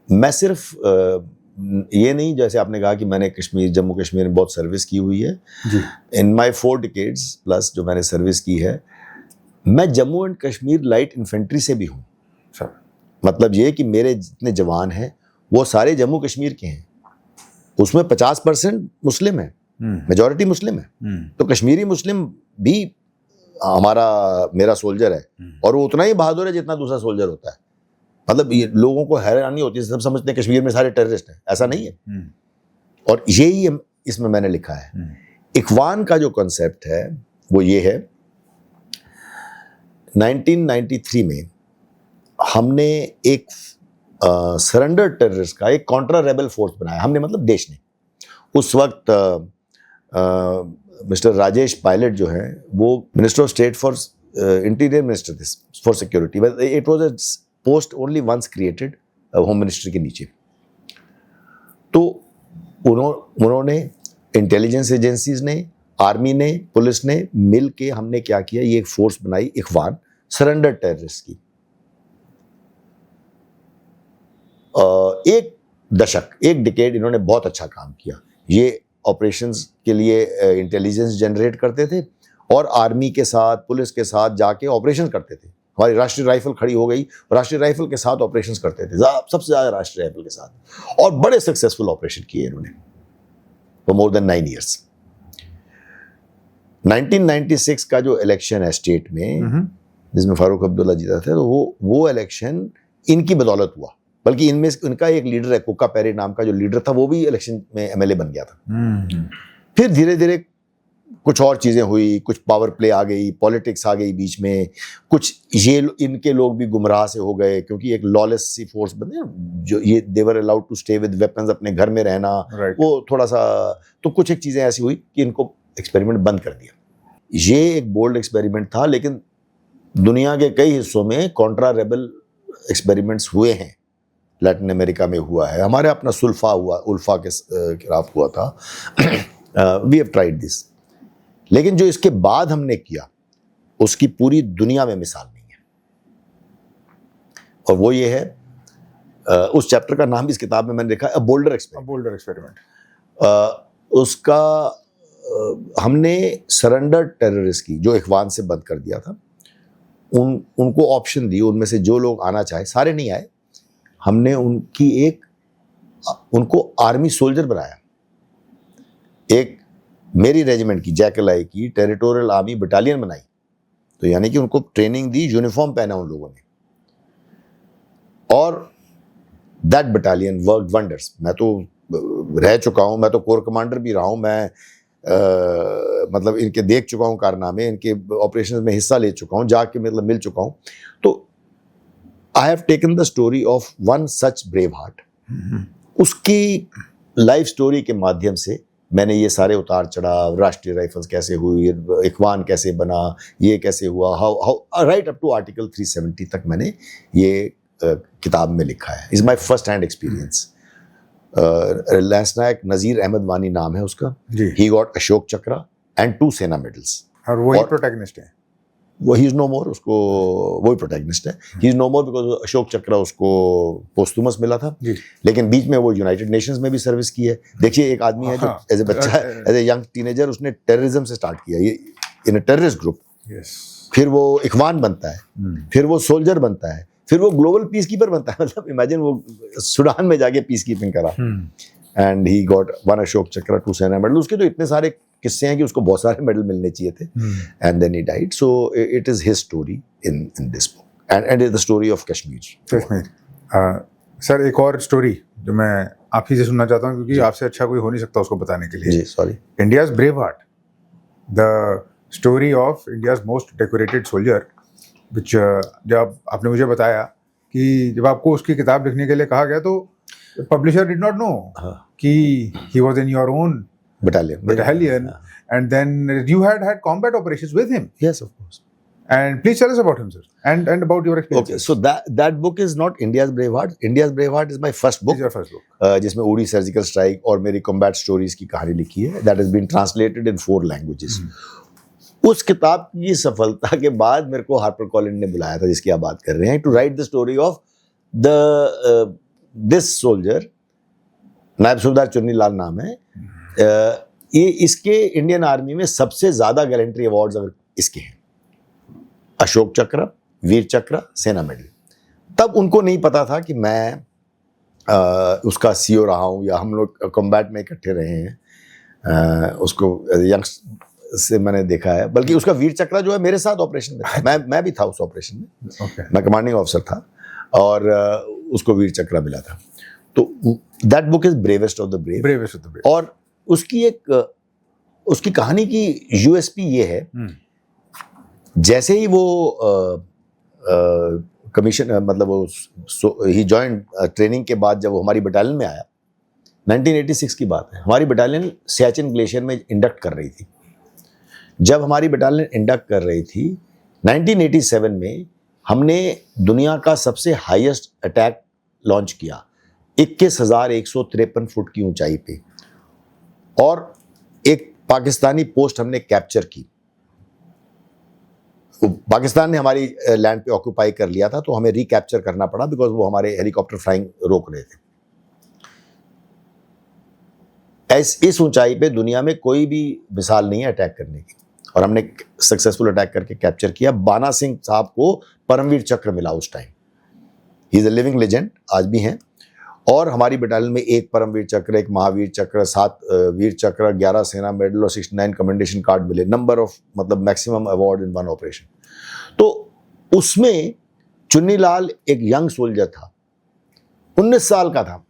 मैं सिर्फ ये नहीं, जैसे आपने कहा कि मैंने जम्मू कश्मीर में बहुत सर्विस की हुई है. इन माय 4 डिकेड्स प्लस जो मैंने सर्विस की है, मैं Jammu and Kashmir light infantry से भी हूँ. मतलब ये कि मेरे जितने जवान हैं वो सारे जम्मू कश्मीर के हैं. उसमें 50% मुस्लिम है, मेजॉरिटी मुस्लिम है. तो कश्मीरी मुस्लिम भी मेरा सोल्जर है, और वो उतना ही बहादुर है जितना दूसरा सोल्जर होता है. मतलब ये लोगों को हैरानी होती है, सब समझते हैं कश्मीर में सारे टेररिस्ट हैं. ऐसा नहीं है. और यही इसमें मैंने लिखा है. इख्वान का जो कॉन्सेप्ट है वो ये है, 1993 में हमने एक सरेंडर टेररिस्ट का एक कॉन्ट्रा रेबल फोर्स बनाया. हमने मतलब देश ने. उस वक्त मिस्टर राजेश पायलट जो हैं, वो minister of state for interior minister for security. It was a post only once created home minister के नीचे. तो उन्होंने इंटेलिजेंस एजेंसीज ने, आर्मी ने, पुलिस ने मिल के हमने क्या किया, ये एक फोर्स बनाई इख्वान, सरेंडर टेररिस्ट की. एक दशक, एक डिकेड इन्होंने बहुत अच्छा काम किया. ये ऑपरेशंस के लिए इंटेलिजेंस जनरेट करते थे और आर्मी के साथ, पुलिस के साथ जाके ऑपरेशन करते थे. हमारी राष्ट्रीय राइफल खड़ी हो गई, राष्ट्रीय राइफल के साथ ऑपरेशंस करते थे, सबसे ज़्यादा राष्ट्रीय राइफल के साथ, और बड़े सक्सेसफुल ऑपरेशन किए इन्होंने फॉर मोर देन 9 years. 1996 का जो इलेक्शन है स्टेट में, जिसमें फारूक अब्दुल्ला जीता था, तो वो इलेक्शन इनकी बदौलत हुआ. बल्कि इनमें इनका एक लीडर है, कोका पेरे नाम का जो लीडर था, वो भी इलेक्शन में एमएलए बन गया था. फिर धीरे धीरे कुछ और चीज़ें हुई, कुछ पावर प्ले आ गई, पॉलिटिक्स आ गई बीच में, कुछ इनके लोग भी गुमराह से हो गए, क्योंकि एक लॉलेस सी फोर्स बने जो ये they were allowed to stay with weapons, अपने घर में रहना. वो थोड़ा सा, तो कुछ एक चीज़ें ऐसी हुई कि इनको एक्सपेरिमेंट बंद कर दिया. ये एक बोल्ड एक्सपेरिमेंट था, लेकिन दुनिया के कई हिस्सों में कॉन्ट्रा रेबल एक्सपेरिमेंट्स हुए हैं. लैटिन अमेरिका में हुआ है, हमारे अपना उल्फा के खिलाफ हुआ था. We have tried this. लेकिन जो इसके बाद हमने किया उसकी पूरी दुनिया में मिसाल नहीं है. और वो ये है, उस चैप्टर का नाम इस किताब में मैंने लिखा है, अ बोल्डर एक्सपेरिमेंट. उसका हमने सरेंडर टेररिस्ट की, जो इख्वान से बंद कर दिया था, उनको ऑप्शन दी. उनमें से जो लोग आना चाहे, सारे नहीं आए, हमने उनको आर्मी सोल्जर बनाया. एक मेरी रेजिमेंट की, जैकलाई की टेरिटोरियल आर्मी बटालियन बनाई. तो यानी कि उनको ट्रेनिंग दी, यूनिफॉर्म पहना उन लोगों ने, और दैट बटालियन वर्कड वंडर्स. मैं तो रह चुका हूँ, मैं तो कोर कमांडर भी रहा हूँ, मैं मतलब इनके देख चुका हूँ कारनामे, इनके ऑपरेशन में हिस्सा ले चुका हूँ, जाके मतलब मिल चुका हूँ, तो I have taken the story of one such brave heart. उसकी लाइफ स्टोरी के माध्यम से मैंने ये सारे उतार चढ़ाव, राष्ट्रीय राइफल्स कैसे हुई, इखवान कैसे बना, ये कैसे हुआ, how right up to article 370 तक मैंने ये किताब में लिखा है। Is my first hand experience. Lance Naik Nazir Ahmad Wani नाम है उसका। He got Ashok Chakra and 2 Sena medals. और वही प्रोटैगनिस्ट है। वो ही इज नो मोर, उसको वही प्रोटैगनिस्ट है। He is no more because Ashok Chakra उसको पोस्टुमस मिला था, लेकिन बीच में वो यूनाइटेड नेशंस में भी सर्विस की है। देखिए एक आदमी है जो एज ए बच्चा, एज ए यंग टीनेजर उसने टेररिज्म से स्टार्ट किया, ये इन अ टेररिस्ट ग्रुप। फिर वो इखवान बनता है, फिर वो सोल्जर बनता है, फिर वो ग्लोबल पीस कीपर बनता है। मतलब इमेजिन वो सूडान में जाके पीस कीपिंग करा, एंड ही गॉट 1 अशोक चक्रा 2 सेना मेडल। उसके तो इतने सारे किस्से हैं कि उसको बहुत सारे मेडल मिलने चाहिए थे, and then he died. So it is his story in this book, and it is the story of Kashmir. Sir एक और स्टोरी जो मैं आप ही से सुनना चाहता हूँ, क्योंकि आपसे अच्छा कोई हो नहीं सकता उसको बताने के लिए। जी sorry. India's brave heart, the story of India's most decorated soldier, which जब आपने मुझे बताया कि जब आपको उसकी किताब लिखने के लिए कहा गया, तो पब्लिशर डिड नॉट नो कि he was in your own battalion, and then you had combat operations with him. Yes, of course. And please tell us about him, sir, and about your experience. Okay, so that book is not India's Braveheart. India's Braveheart is my first book. Is your first book? जिसमें उड़ी surgical strike और मेरी combat stories की कहानी लिखी है। That has been translated in 4 languages. उस किताब की सफलता के बाद मेरे को हार्पर कॉलिन ने बुलाया था, जिसकी आप बात कर रहे हैं, to write the story of the this soldier. नायब सूबेदार चुन्नी लाल नाम है। ये इसके इंडियन आर्मी में सबसे ज्यादा गैलेंट्री अवार्ड्स अगर इसके हैं, अशोक चक्र, वीर चक्र, सेना मेडल। तब उनको नहीं पता था कि मैं उसका सीओ रहा हूँ या हम लोग कॉम्बैट में इकट्ठे रहे हैं। उसको यंग से मैंने देखा है, बल्कि उसका वीर चक्र जो है मेरे साथ ऑपरेशन में था। मैं भी था उस ऑपरेशन में। मैं कमांडिंग ऑफिसर था और उसको वीर चक्र मिला था। तो that book is bravest of the brave. और उसकी कहानी की यूएसपी ये है, जैसे ही वो कमीशन मतलब ही जॉइंड ट्रेनिंग के बाद जब वो हमारी बटालियन में आया, 1986 की बात है, हमारी बटालियन सियाचिन ग्लेशियर में इंडक्ट कर रही थी। जब हमारी बटालियन इंडक्ट कर रही थी 1987 में, हमने दुनिया का सबसे हाईएस्ट अटैक लॉन्च किया 21,153 फुट की ऊंचाई पे, और एक पाकिस्तानी पोस्ट हमने कैप्चर की। पाकिस्तान ने हमारी लैंड पे ऑक्यूपाई कर लिया था, तो हमें रिकैप्चर करना पड़ा बिकॉज वो हमारे हेलीकॉप्टर फ्लाइंग रोक रहे थे। इस ऊंचाई पे दुनिया में कोई भी मिसाल नहीं है अटैक करने की, और हमने सक्सेसफुल अटैक करके कैप्चर किया। बाना सिंह साहब को परमवीर चक्र मिला उस time. He is a living legend, आज भी हैं। और हमारी बटालियन में 1 परमवीर चक्र, 1 महावीर चक्र, 7 वीर चक्र, 11 सेना मेडल और 69 कमेंडेशन कार्ड मिले। नंबर ऑफ मतलब maximum award in one operation. तो उसमें चुन्नीलाल एक यंग सोल्जर था, 19 साल का था,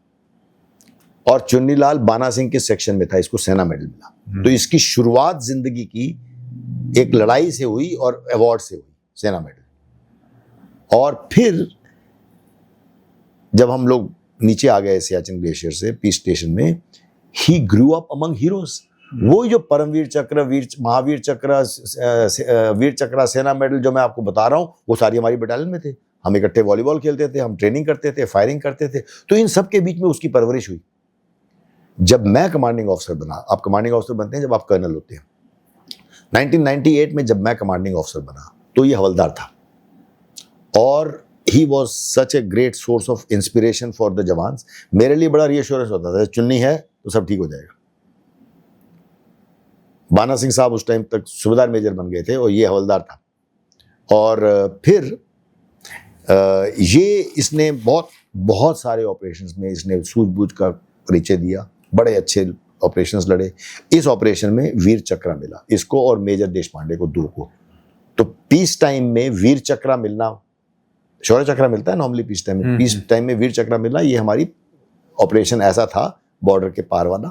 और चुन्नीलाल बाना सिंह के सेक्शन में था, इसको सेना मेडल मिला। तो इसकी शुरुआत जिंदगी की एक लड़ाई से हुई और अवार्ड से हुई, सेना मेडल। और फिर जब हम लोग नीचे आ गए सियाचिन ग्लेशियर से पीस स्टेशन में, ही ग्रू अप अमंग हीरोज। वो जो परमवीर चक्र, महावीर चक्र, वीर चक्र, सेना मेडल जो मैं आपको बता रहा हूँ, वो सारी हमारी बटालियन में थे। हम इकट्ठे वॉलीबॉल खेलते थे, हम ट्रेनिंग करते थे, फायरिंग करते थे। तो इन सब के बीच में उसकी परवरिश हुई। जब मैं कमांडिंग ऑफिसर बना, आप कमांडिंग ऑफिसर बनते हैं जब आप कर्नल होते हैं। 1998 में जब मैं कमांडिंग ऑफिसर बना, तो ये हवलदार था, और he was such a great source of inspiration for the jawans। मेरे लिए बड़ा reassurance होता था, चुन्नी है तो सब ठीक हो जाएगा। बाना सिंह साहब उस टाइम तक सूबेदार मेजर बन गए थे और ये हवलदार था। और फिर ये इसने बहुत सारे ऑपरेशंस में इसने सूझबूझ का परिचय दिया, बड़े अच्छे ऑपरेशंस लड़े। इस ऑपरेशन में वीर चक्र मिला इसको और मेजर देश पांडे को, 2 को। तो पीस टाइम में वीर चक्र मिलना, शौर्य चक्र मिलता है नॉर्मली पीस टाइम में, पीस टाइम में वीर चक्र मिलना, ये हमारी ऑपरेशन ऐसा था बॉर्डर के पार वाला।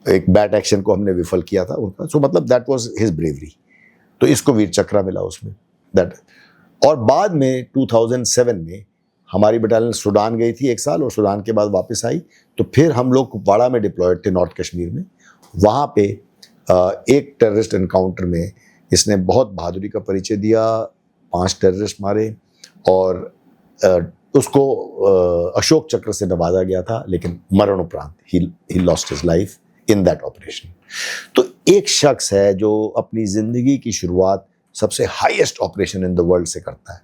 एक बैट एक्शन को हमने विफल किया था उनका, सो मतलब दैट वाज हिज ब्रेवरी, तो इसको वीर चक्र मिला उसमें दैट। और बाद में 2007 में हमारी बटालियन सूडान गई थी 1 साल, और सूडान के बाद वापस आई, तो फिर हम लोग कुपवाड़ा में डिप्लॉयड थे नॉर्थ कश्मीर में। वहाँ पे एक टेररिस्ट एनकाउंटर में इसने बहुत बहादुरी का परिचय दिया, 5 टेररिस्ट मारे, और उसको अशोक चक्र से नवाजा गया था, लेकिन मरण उपरांत he lost his life in that operation. तो एक शख्स है जो अपनी जिंदगी की शुरुआत सबसे highest operation in the world से करता है,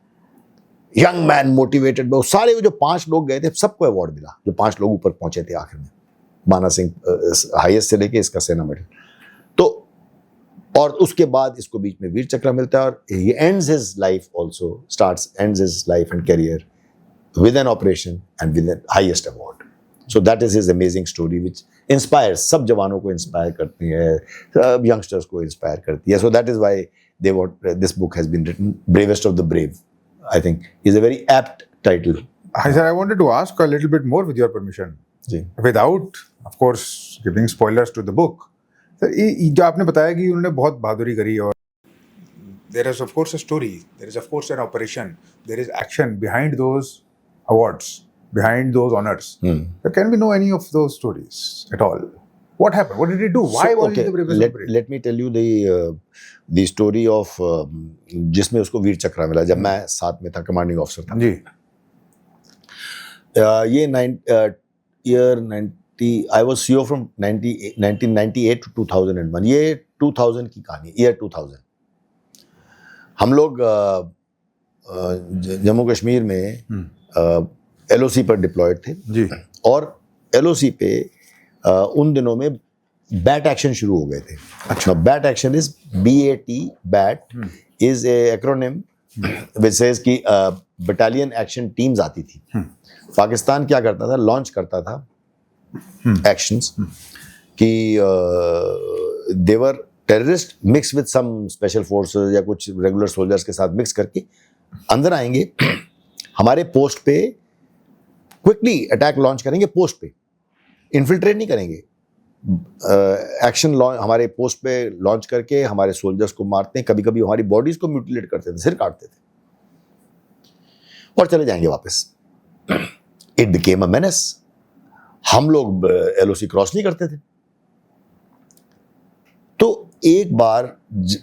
यंग मैन मोटिवेटेड। सारे जो 5 लोग गए थे सबको अवार्ड मिला, जो 5 लोग ऊपर पहुंचे थे आखिर में, माना सिंह हाईएस्ट से लेके इसका सेना मेडल। तो और उसके बाद इसको बीच में वीर चक्र मिलता है, और he ends his life also, ends his life and career with an operation and with the highest award. So that is his amazing story which inspires, सब जवानों को इंस्पायर करती है, सब यंगस्टर्स को इंस्पायर करती है. So that is why this book has been written, Bravest of the Brave. I think is a very apt title. Hi sir, I wanted to ask a little bit more with your permission. Ji. Without, of course, giving spoilers to the book. Sir, ये जो आपने बताया कि उन्होंने बहुत बहादुरी करी, और there is of course a story, there is of course an operation, there is action behind those awards, behind those honors. There can we know any of those stories at all? What happened? What did he do? Why was he the bravest of the brave? Let me tell you the story of जिसमें उसको वीर चक्र मिला जब मैं साथ में था, commanding officer था जी। ये year 90 I was CO from 1998 to 2001. ये 2000 की कहानी, year 2000। हम लोग जम्मू कश्मीर में LOC पर डिप्लॉयड थे जी। और LOC पे उन दिनों में बैट एक्शन शुरू हो गए थे। अच्छा, bat action is BAT, bat is a acronym which says कि बटालियन एक्शन टीम्स आती थी। पाकिस्तान क्या करता था, लॉन्च करता था एक्शंस कि their terrorist mix with some special forces या कुछ रेगुलर सोल्जर्स के साथ मिक्स करके अंदर आएंगे, हमारे पोस्ट पे क्विकली अटैक लॉन्च करेंगे, पोस्ट पे इन्फिल्ट्रेट नहीं करेंगे, एक्शन लॉन्च हमारे पोस्ट पे लॉन्च करके हमारे सोल्जर्स को मारते हैं, कभी कभी हमारी बॉडीज को म्यूटिलेट करते थे, सिर काटते थे और चले जाएंगे वापस। It became a menace. हम लोग LOC क्रॉस नहीं करते थे। तो एक बार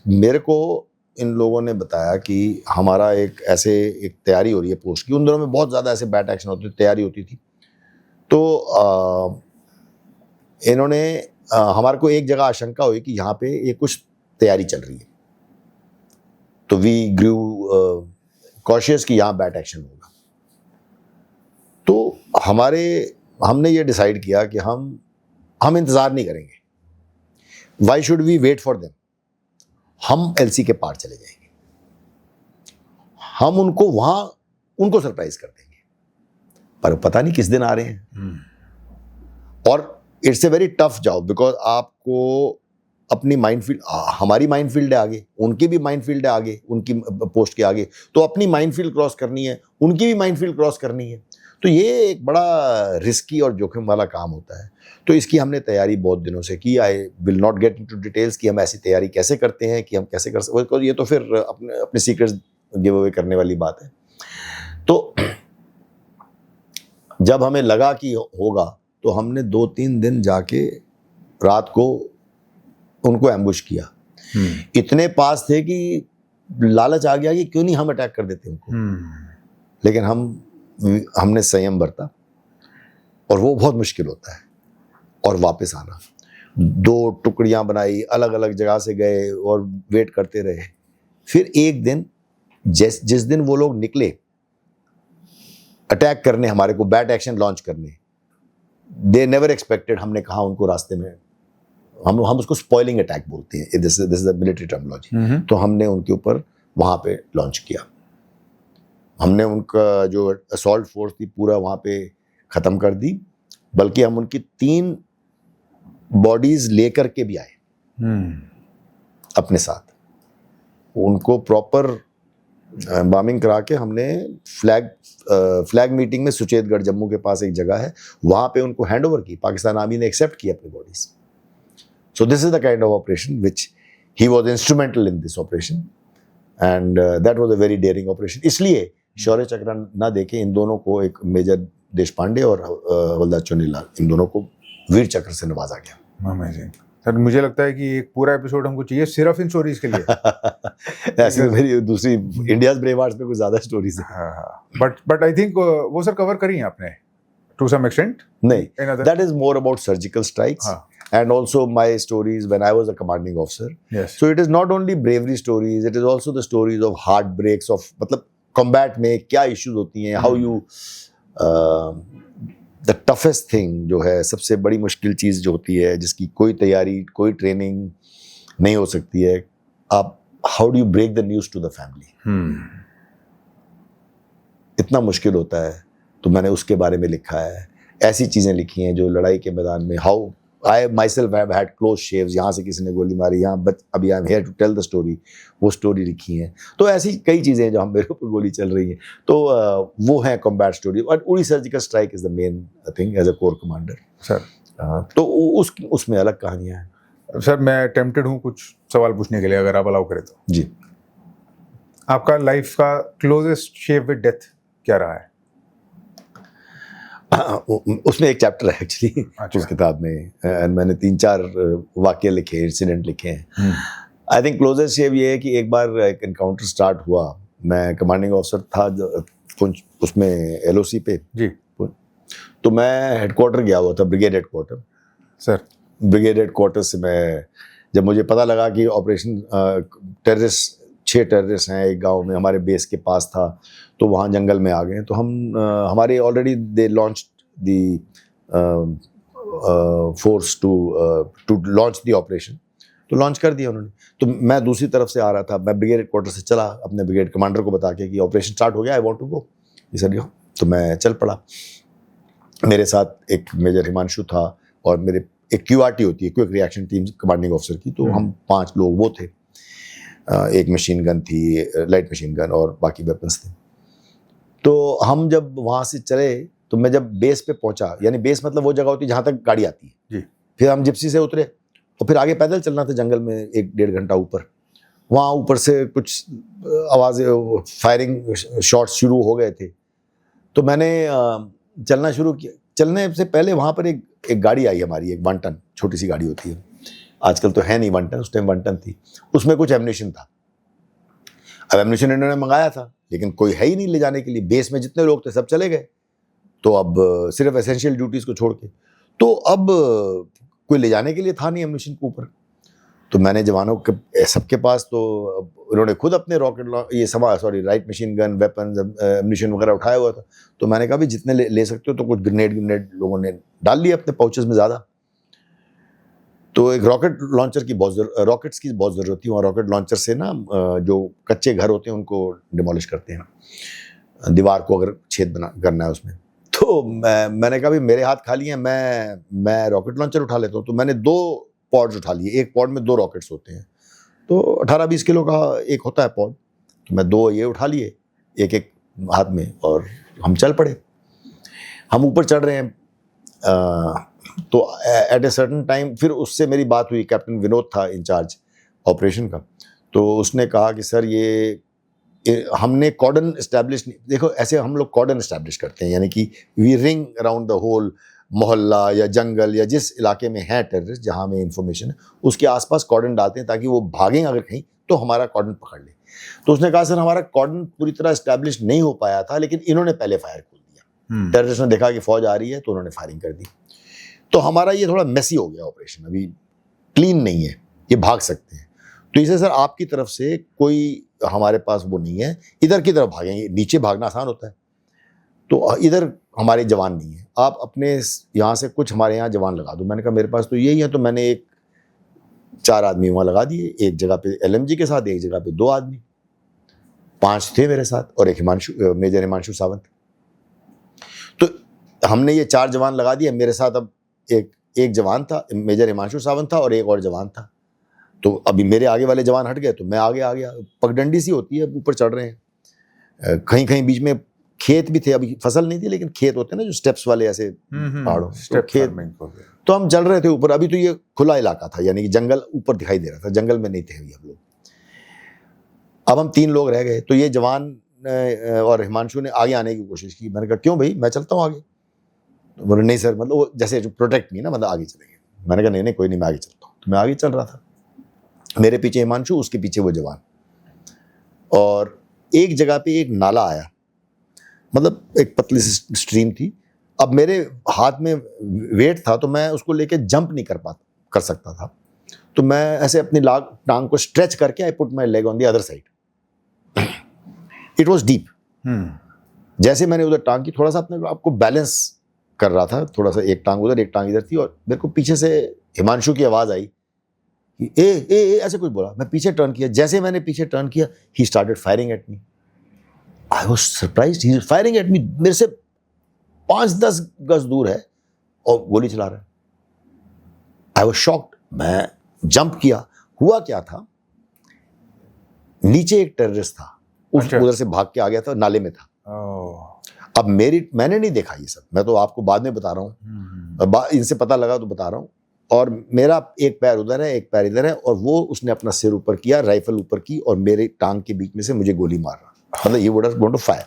मेरे को इन लोगों ने बताया कि हमारा एक तैयारी हो रही है पोस्ट की। उन दिनों में बहुत ज़्यादा ऐसे बैट एक्शन होते, तैयारी होती थी। तो इन्होंने हमारे को एक जगह आशंका हुई कि यहाँ पे ये कुछ तैयारी चल रही है, तो वी ग्रू कॉशियस कि यहाँ बैट एक्शन होगा। तो हमने ये डिसाइड किया कि हम इंतज़ार नहीं करेंगे, why should we wait for them, हम LC के पार चले जाएंगे, हम उनको सरप्राइज कर देंगे, पर पता नहीं किस दिन आ रहे हैं। और it's a very tough job because आपको अपनी माइनफील्ड, हमारी माइनफील्ड है आगे, उनकी भी माइनफील्ड है आगे, उनकी पोस्ट के आगे, तो अपनी माइनफील्ड क्रॉस करनी है, उनकी भी माइनफील्ड क्रॉस करनी है। तो ये एक बड़ा रिस्की और जोखिम वाला काम होता है। तो इसकी हमने तैयारी बहुत दिनों से की। आई will not get into details कि हम ऐसी तैयारी कैसे करते हैं, कि हम कैसे कर सकते, ये तो फिर अपने सीक्रेट्स गिव अवे करने वाली बात है। तो जब हमें लगा कि होगा, तो हमने 2-3 दिन जाके रात को उनको एम्बुश किया। इतने पास थे कि लालच आ गया कि क्यों नहीं हम अटैक कर देते उनको। लेकिन हमने संयम बरता, और वो बहुत मुश्किल होता है। और वापस आना, 2 टुकड़ियां बनाई, अलग अलग जगह से गए और वेट करते रहे। फिर एक दिन जिस दिन वो लोग निकले अटैक करने, हमारे को बैट एक्शन लॉन्च करने, दे नेवर एक्सपेक्टेड, हमने कहा उनको रास्ते में, हम उसको स्पॉइलिंग अटैक बोलते हैं, this is the military terminology. तो हमने उनके ऊपर वहाँ पे लॉन्च किया। हमने उनका जो असॉल्ट फोर्स थी पूरा वहाँ पे ख़त्म कर दी, बल्कि हम उनकी 3 बॉडीज लेकर के भी आए अपने साथ। उनको प्रॉपर बॉम्बिंग करा के हमने फ्लैग मीटिंग में सुचेतगढ़ जम्मू के पास एक जगह है, वहाँ पे उनको हैंड ओवर की। पाकिस्तान आर्मी ने एक्सेप्ट किया अपनी bodies. So this is the kind of operation which he was instrumental in this operation, and that was a very daring operation. इसलिए शौर्य चक्र ना देके इन दोनों को, एक मेजर देश पांडे और हवलदार चुन्नीलाल, इन दोनों को वीर चक्र से नवाजा गया। अमेजिंग सर, मुझे लगता है कि एक पूरा एपिसोड हमको चाहिए सिर्फ इन स्टोरीज के लिए। ऐसी मेरी दूसरी इंडियाज ब्रेव हार्ट्स में कुछ ज्यादा स्टोरीज है। हाँ, बट आई थिंक वो सर कवर करी हैं आपने टू सम एक्सटेंट। नहीं, that is more about surgical strikes and also my stories when I was a commanding officer. Yes. So it is not only bravery stories, it is also the stories of heartbreaks of, मतलब combat में क्या issues होती हैं, how you the toughest thing जो है, सबसे बड़ी मुश्किल चीज़ जो होती है, जिसकी कोई तैयारी, कोई ट्रेनिंग नहीं हो सकती है, आप how do you break the news to the family? इतना मुश्किल होता है, तो मैंने उसके बारे में लिखा है। ऐसी चीज़ें लिखी हैं जो लड़ाई के मैदान में, how I myself have had close shaves, यहाँ से किसी ने गोली मारी, यहाँ, बट अभी I am here to tell the story, वो स्टोरी लिखी है। तो ऐसी कई चीज़ें हैं जो हम मेरे ऊपर गोली चल रही हैं, तो वो है कॉम्बैट स्टोरी। और Uri surgical strike is the main thing as a corps commander sir. तो उसमें अलग कहानियाँ हैं। सर मैं टेम्प्टेड हूँ कुछ सवाल पूछने के लिए, अगर आप अलाउ करें तो। जी। आपका लाइफ का क्लोजेस्ट शेव विद डेथ क्या रहा है? उसमें एक चैप्टर है एक्चुअली उस किताब में, एंड मैंने 3-4 वाक्य लिखे, इंसिडेंट लिखे हैं। आई थिंक क्लोजेस्ट शेव ये है कि एक बार एक इनकाउंटर स्टार्ट हुआ, मैं कमांडिंग ऑफिसर था उसमें एलओसी पे जी, तो मैं हेडक्वार्टर गया हुआ था, brigade headquarter. Sir brigade headquarter से मैं, जब मुझे पता लगा कि ऑपरेशन टेररिस्ट 6 टेररिस्ट हैं एक गांव में, हमारे बेस के पास था, तो वहाँ जंगल में आ गए। तो हम हमारे already they launch the force to launch the operation, तो लॉन्च कर दिया उन्होंने। तो मैं दूसरी तरफ से आ रहा था, मैं ब्रिगेड हेडक्वार्टर से चला अपने ब्रिगेड कमांडर को बता के कि ऑपरेशन स्टार्ट हो गया, I want to go. Sir तो मैं चल पड़ा। मेरे साथ एक मेजर हिमांशु था और मेरे एक क्यूआरटी होती है, quick reaction team commanding officer की, तो हम 5 लोग वो थे। एक मशीन गन थी, लाइट मशीन गन, और बाकी वेपन्स थे। तो हम जब वहाँ से चले, तो मैं जब बेस पे पहुँचा, यानी बेस मतलब वो जगह होती है जहाँ तक गाड़ी आती है जी, फिर हम जिप्सी से उतरे और फिर आगे पैदल चलना था जंगल में 1-1.5 घंटा ऊपर। वहाँ ऊपर से कुछ आवाज़ें, फायरिंग शॉट्स शुरू हो गए थे। तो मैंने चलना शुरू किया। चलने से पहले वहाँ पर एक गाड़ी आई हमारी, एक 1 टन छोटी सी गाड़ी होती है, आजकल तो है नहीं 1 टन, उस टाइम 1 टन थी। उसमें कुछ एम्युनिशन था। अब एम्युनिशन इन्होंने मंगाया था, लेकिन कोई है ही नहीं ले जाने के लिए। बेस में जितने लोग थे सब चले गए, तो अब सिर्फ एसेंशियल ड्यूटीज़ को छोड़ के, तो अब कोई ले जाने के लिए था नहीं एम्युनिशन के ऊपर। तो मैंने जवानों के सबके पास, तो उन्होंने खुद अपने rocket right machine gun, weapons, ammunition वगैरह उठाया हुआ था। तो मैंने कहा भी जितने ले सकते हो, तो कुछ ग्रेनेड लोगों ने डाल लिए अपने पाउचेस में ज़्यादा। तो एक रॉकेट लॉन्चर की रॉकेट्स की बहुत ज़रूरत थी। वहाँ रॉकेट लॉन्चर से ना जो कच्चे घर होते हैं उनको डिमोलिश करते हैं, दीवार को अगर छेद करना है उसमें। तो मैंने कहा भी मेरे हाथ खाली हैं, मैं रॉकेट लॉन्चर उठा लेता हूँ। तो मैंने 2 पॉड्स उठा लिए, एक पॉड में 2 रॉकेट्स होते हैं, तो 18-20 किलो का एक होता है पॉड। तो मैं 2 ये उठा लिए, एक हाथ में, और हम चल पड़े। हम ऊपर चढ़ रहे हैं, तो एट ए सर्टन टाइम फिर उससे मेरी बात हुई। कैप्टन विनोद था इंचार्ज ऑपरेशन का, तो उसने कहा कि सर ये हमने कॉर्डन इस्टेब्लिश, देखो ऐसे हम लोग कॉर्डन इस्टेब्लिश करते हैं, यानी कि we ring around the whole मोहल्ला या जंगल या जिस इलाके में है टेररिस्ट, जहाँ में इंफॉर्मेशन है, उसके आसपास कॉर्डन डालते हैं ताकि वो भागें अगर कहीं तो हमारा कॉर्डन पकड़ ले। तो उसने कहा सर हमारा कॉर्डन पूरी तरह इस्टेब्लिश नहीं हो पाया था, लेकिन इन्होंने पहले फायर खोल दिया। टेररिस्ट ने देखा कि फौज आ रही है, तो उन्होंने फायरिंग कर दी। तो हमारा ये थोड़ा मेसी हो गया ऑपरेशन, अभी क्लीन नहीं है, ये भाग सकते हैं। तो इसे सर आपकी तरफ से कोई हमारे पास वो नहीं है, इधर की तरफ भागेंगे, नीचे भागना आसान होता है, तो इधर हमारे जवान नहीं है, आप अपने यहाँ से कुछ हमारे यहाँ जवान लगा दो। मैंने कहा मेरे पास तो यही है। तो मैंने 4 आदमी वहाँ लगा दिए, एक जगह पे LMG के साथ, एक जगह पे 2 आदमी, 5 थे मेरे साथ, और एक मेजर हिमांशु सावंत। तो हमने ये 4 जवान लगा दिए। मेरे साथ अब एक जवान था, मेजर हिमांशु सावंत था, और एक और जवान था। तो अभी मेरे आगे वाले जवान हट गए, तो मैं आगे आ गया। पगडंडी सी होती है, ऊपर चढ़ रहे हैं, कहीं कहीं बीच में खेत भी थे, अभी फसल नहीं थी लेकिन खेत होते हैं ना जो स्टेप्स वाले ऐसे पहाड़ों, स्टेप खेत, फार्मिंग हो गया। तो हम चल रहे थे ऊपर। अभी तो ये खुला इलाका था, यानी कि जंगल ऊपर दिखाई दे रहा था, जंगल में नहीं थे अभी हम लोग। अब हम 3 लोग रह गए, तो ये जवान और हिमांशु ने आगे आने की कोशिश की। मैंने कहा क्यों भाई, मैं चलता हूँ आगे। तो बोले नहीं सर, मतलब वो जैसे जो प्रोटेक्ट नहीं ना, मतलब आगे चले गए। मैंने कहा नहीं नहीं कोई नहीं, मैं आगे चलता हूँ। तो मैं आगे चल रहा था, मेरे पीछे हिमांशु, उसके पीछे वो जवान। और एक जगह पे एक नाला आया, मतलब एक पतली सी स्ट्रीम थी। अब मेरे हाथ में वेट था तो मैं उसको लेके जंप नहीं कर सकता था। तो मैं ऐसे अपनी टांग को स्ट्रेच करके I put my leg on the other side. It was deep. जैसे मैंने उधर टांग की, थोड़ा सा अपने आपको बैलेंस कर रहा था, थोड़ा सा एक टांग उधर एक टांग इधर थी, और मेरे को पीछे से हिमांशु की आवाज़ आई कि ए ऐसे कुछ बोला। मैं पीछे टर्न किया, जैसे मैंने पीछे टर्न किया, he started firing at me. I was surprised, he is firing at me. मेरे से 5-10 गज दूर है और गोली चला रहा है। I was shocked. मैं जंप किया। हुआ क्या था, नीचे एक टेररिस्ट था, उधर से भाग के आ गया था, नाले में था। अब मैंने नहीं देखा ये सब, मैं तो आपको बाद में बता रहा हूँ, इनसे पता लगा तो बता रहा हूँ। और मेरा एक पैर उधर है, एक पैर इधर है, और वो उसने अपना सिर ऊपर किया, राइफल ऊपर की, और मेरे टांग के बीच में से मुझे गोली मार रहा, मतलब ये would have going to fire.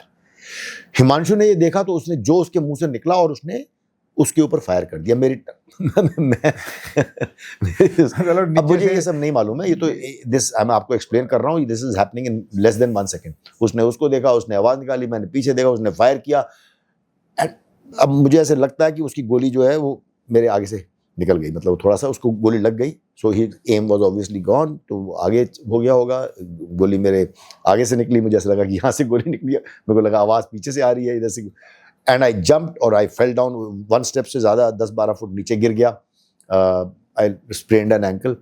Himanshu ने ये देखा तो उसने जो उसके मुंह से निकला और उसने उसके ऊपर फायर कर दिया। मेरी अब मुझे ये सब नहीं मालूम है, ये तो मैं आपको एक्सप्लेन कर रहा हूँ, this is happening in less than 1 second. उसने उसको देखा, उसने आवाज निकाली, मैंने पीछे देखा, उसने फायर किया। अब मुझे ऐसे लगता है कि उसकी गोली जो है वो मेरे आगे से निकल गई, मतलब थोड़ा सा उसको गोली लग गई। सो ही एम वाज ऑब्वियसली गॉन, तो आगे हो गया होगा। गोली मेरे आगे से निकली, मुझे ऐसा लगा कि यहाँ से गोली निकली है, मेरे को लगा आवाज़ पीछे से आ रही है इधर से, एंड आई जंप्ड और आई फेल डाउन 1 स्टेप से ज़्यादा 10-12 फुट नीचे गिर गया। I sprained an ankle,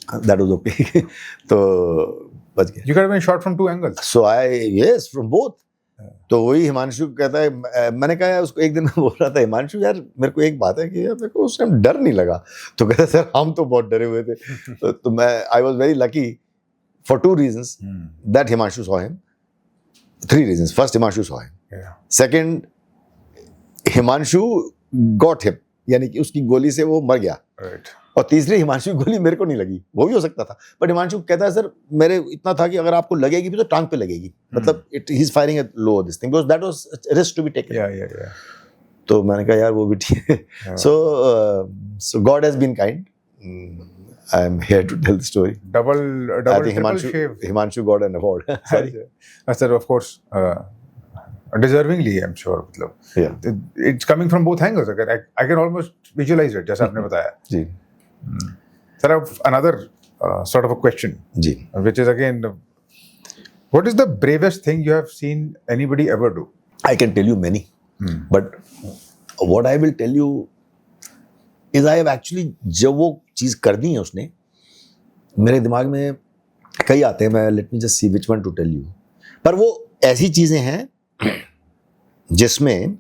that was okay. तो बच गया। You got been shot from 2 angles. So yes, from both. तो वही हिमांशु कहता है, मैंने कहा यार उसको, एक दिन मैं बोल रहा था, हिमांशु यार मेरे को एक बात है कि यार मेरे को उस टाइम डर नहीं लगा। तो कहता सर हम तो बहुत डरे हुए थे। तो मैं I was very lucky for 2 reasons that Himanshu saw him. 3 reasons. First, Himanshu saw him. Yeah. Second, Himanshu got him, यानी कि उसकी गोली से वो मर गया। Right. और तीसरी, हिमांशु की गोली मेरे को नहीं लगी, वो भी हो सकता था, बट हिमांशु कहता है सर मेरे इतना था कि अगर आपको लगेगी भी तो टांग पे लगेगी, मतलब he is firing at low this thing, because that was risk to be taken. Yeah. तो मैंने कहा यार वो भी ठीक है। So God has been kind. I am here to tell the story. Double, I think triple shave. Himanshu got an award. Sorry. Sir, of course, deservingly, I'm sure. मतलब, Yeah. it's coming from both angles. I can almost visualize it, जैसा आपने बताया। जी Sir, I have another sort of a question, ji. which is again, what is the bravest thing you have seen anybody ever do? I can tell you many, but what I will tell you is I have actually, जब वो चीज़ कर दी है उसने, मेरे दिमाग में कई आते हैं, मैं let me just see which one to tell you, पर वो ऐसी चीज़ें हैं जिसमें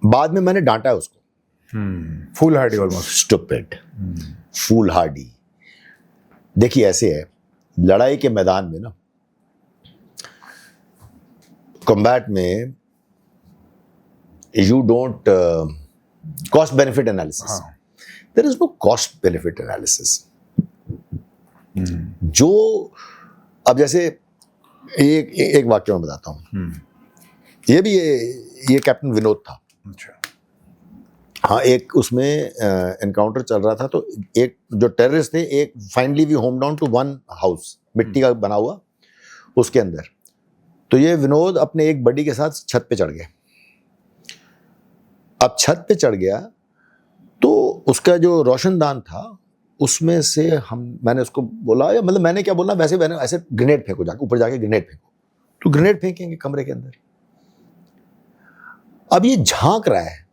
बाद में मैंने डांटा है उसको। Foolhardy almost. Stupid, foolhardy। देखिए ऐसे है, लड़ाई के मैदान में ना, कॉम्बैट में you don't cost benefit analysis. There is no cost benefit analysis. जो अब जैसे एक वाक्य मैं बताता हूँ, ये भी ये कैप्टन विनोद था। अच्छा। हाँ, एक उसमें एनकाउंटर चल रहा था, तो एक जो टेररिस्ट थे, एक finally we home down to 1 house, मिट्टी का बना हुआ, उसके अंदर। तो ये विनोद अपने एक बडी के साथ छत पे चढ़ गए। अब छत पे चढ़ गया तो उसका जो रोशनदान था उसमें से मैंने उसको बोला, या मतलब मैंने क्या बोला, वैसे मैंने ऐसे ग्रेनेड फेंको, जाके ऊपर जाके ग्रेनेड फेंको। तो ग्रेनेड फेंकेंगे कमरे के अंदर। अब ये झांक रहा है,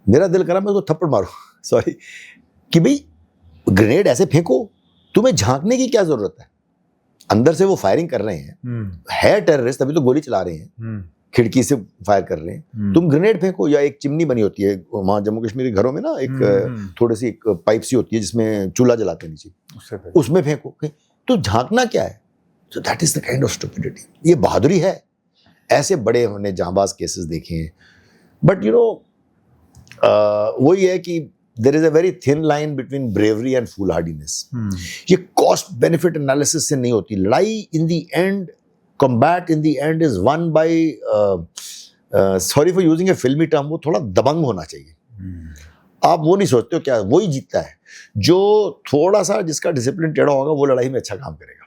मेरा दिल करा मैं उसको थप्पड़ मारूं, सॉरी, कि भाई ग्रेनेड ऐसे फेंको, तुम्हें झांकने की क्या जरूरत है? अंदर से वो फायरिंग कर रहे हैं, है टेररिस्ट, तभी तो गोली चला रहे हैं, खिड़की से फायर कर रहे हैं। तुम ग्रेनेड फेंको, या एक चिमनी बनी होती है वहाँ जम्मू कश्मीरी घरों में ना, एक थोड़ी सी एक पाइप सी होती है जिसमें चूल्हा जलाते हैं नीचे, उसमें फेंको। तो झांकना क्या है? So that is the kind of stupidity. ये बहादुरी है? ऐसे बड़े हमने जांबाज केसेस देखे हैं, बट यू नो वही है कि there is a very thin line between bravery and foolhardiness. ये कॉस्ट बेनिफिट एनालिसिस से नहीं होती लड़ाई। In the end combat in the end is won by, sorry for using a filmy term, वो थोड़ा दबंग होना चाहिए। आप वो नहीं सोचते हो क्या वही जीतता है, जो थोड़ा सा जिसका डिसिप्लिन टेढ़ा होगा वो लड़ाई में अच्छा काम करेगा।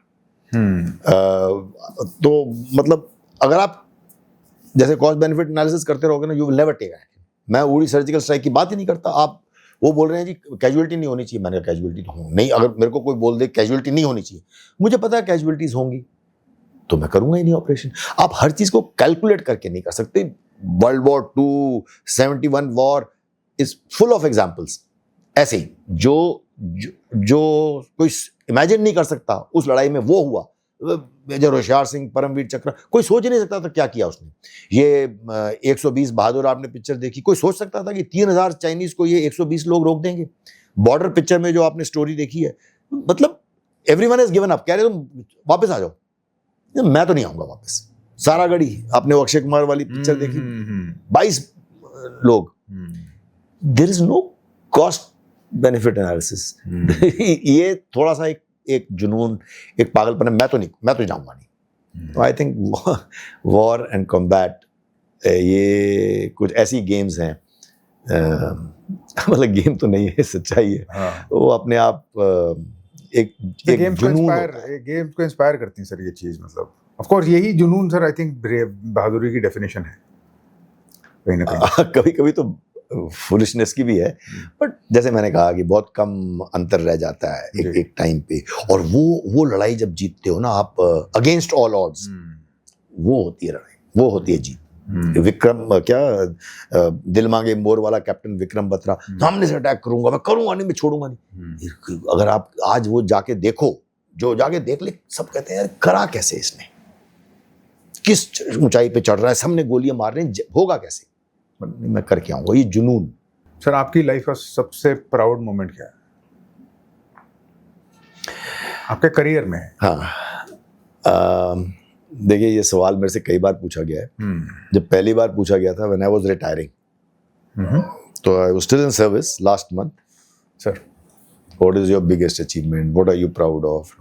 तो मतलब अगर आप जैसे कॉस्ट बेनिफिट एनालिसिस करते रहोगे ना, you will never take action. मैं उड़ी सर्जिकल स्ट्राइक की बात ही नहीं करता। आप वो बोल रहे हैं जी कैजुअलिटी नहीं होनी चाहिए, मैंने कहा कैजुअलिटी तो नहीं। अगर मेरे को कोई बोल दे कैजुअलिटी नहीं होनी चाहिए, मुझे पता है कैजुअलिटीज होंगी, तो मैं करूंगा ही नहीं ऑपरेशन। आप हर चीज को कैलकुलेट करके नहीं कर सकते। World war 2, 71 war is full of examples ऐसे ही जो कोई इमेजिन नहीं कर सकता। उस लड़ाई में वो हुआ, मेजर होशियार सिंह, परमवीर चक्र, कोई सोच ही नहीं सकता था क्या किया उसने। ये 120 बहादुर आपने पिक्चर देखी, कोई सोच सकता था कि 3000 चाइनीज को ये 120 लोग रोक देंगे? बॉर्डर पिक्चर में जो आपने स्टोरी देखी है, मतलब एवरीवन हैज गिवन अप, कह रहे तुम वापस आ जाओ। मैं तो नहीं आऊंगा वापस। सारागढ़ी आपने वो अक्षय कुमार वाली पिक्चर देखी, 22 लोग। There is no cost benefit analysis. ये थोड़ा सा एक जुनून, एक पागलपन है। मैं तो जाऊंगा नहीं। तो आई थिंक वॉर एंड कॉम्बैट ये कुछ ऐसी गेम्स हैं, मतलब गेम तो नहीं है, सच्चाई है। हाँ। वो अपने आप एक जुनून गेम को इंस्पायर करती है सर ये चीज। मतलब ऑफ कोर्स यही जुनून सर आई थिंक बहादुरी की डेफिनेशन है कहीं ना कहीं। कभी कभी तो फुलिशनेस की भी है, बट जैसे मैंने कहा कि बहुत कम अंतर रह जाता है एक टाइम पे। और वो लड़ाई जब जीतते हो ना आप, अगेंस्ट ऑल ऑड्स, वो होती है लड़ाई, वो होती है जीत। विक्रम क्या दिल मांगे मोर वाला कैप्टन विक्रम बत्रा, सामने से अटैक करूंगा, मैं करूंगा नहीं, मैं छोड़ूंगा नहीं। अगर आप आज वो जाके देखो, जो जाके देख ले, सब कहते हैं यार करा कैसे इसने, किस ऊंचाई पे चढ़ रहा है, सबने गोलियां मार रहे हैं, होगा कैसे? मैं करके आऊंगा। ये जुनून। सर आपकी लाइफ का सबसे प्राउड मोमेंट क्या है आपके करियर में? हाँ, देखिए ये सवाल मेरे से कई बार पूछा गया है। जब पहली बार पूछा गया था व्हेन आई वाज रिटायरिंग, तो I was still in service last month. Sir what is your biggest achievement, what are you proud of?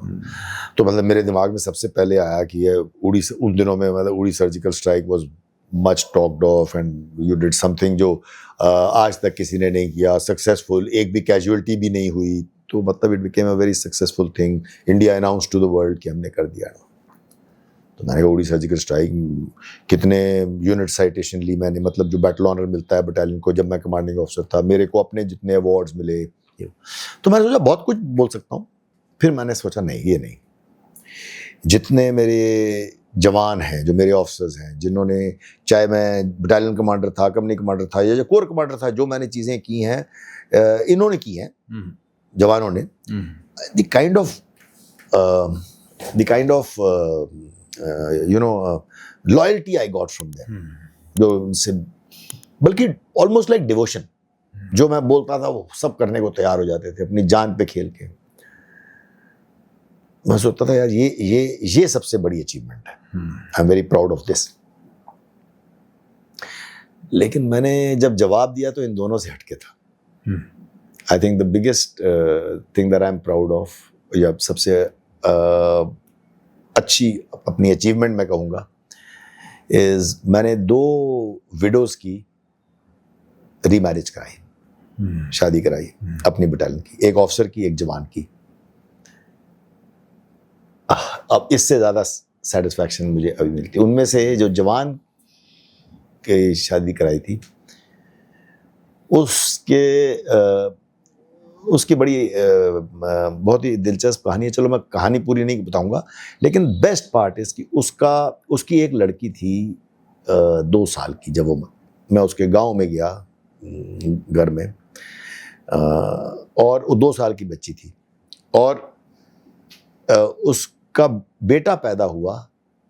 तो मतलब मेरे दिमाग में सबसे पहले आया कि ये उड़ी, उन दिनों में मतलब उड़ी surgical strike was much talked of and you did something जो आज तक किसी ने नहीं किया, सक्सेसफुल, एक भी कैजुअलिटी भी नहीं हुई। तो मतलब it became a very successful thing. India announce to the world कि हमने कर दिया। तो मैंने कहा उड़ी सर्जिकल स्ट्राइक, कितने यूनिट साइटेशन ली मैंने, मतलब जो बैटल ऑनर मिलता है बटालियन को, जब मैं कमांडिंग ऑफिसर था, मेरे को अपने जितने अवार्ड्स मिले। तो मैंने सोचा बहुत कुछ बोल सकता हूँ। फिर मैंने सोचा नहीं, ये नहीं, जितने मेरे जवान हैं, जो मेरे ऑफिसर्स हैं, जिन्होंने, चाहे मैं बटालियन कमांडर था, कंपनी कमांडर था या कोर कमांडर था, जो मैंने चीज़ें की हैं, इन्होंने की हैं, जवानों ने। The kind of loyalty I got from them, जो उनसे, बल्कि ऑलमोस्ट लाइक डिवोशन, जो मैं बोलता था वो सब करने को तैयार हो जाते थे, अपनी जान पे खेल के। मैं सोचता था यार ये सबसे बड़ी अचीवमेंट है, I am very proud of this. लेकिन मैंने जब जवाब दिया तो इन दोनों से हटके था। I think the biggest thing that I am proud of, या सबसे अच्छी अपनी अचीवमेंट मैं कहूँगा, इज मैंने 2 विडोज की रीमैरिज कराई, शादी कराई अपनी बटालियन की, एक ऑफिसर की, एक जवान की। अब इससे ज़्यादा सेटिस्फैक्शन मुझे अभी मिलती है। उनमें से जो जवान की शादी कराई थी, उसकी बड़ी बहुत ही दिलचस्प कहानी है। चलो मैं कहानी पूरी नहीं बताऊंगा, लेकिन बेस्ट पार्ट इज कि उसकी एक लड़की थी 2 साल की। जब मैं उसके गांव में गया घर में, और वो 2 साल की बच्ची थी, और उसका बेटा पैदा हुआ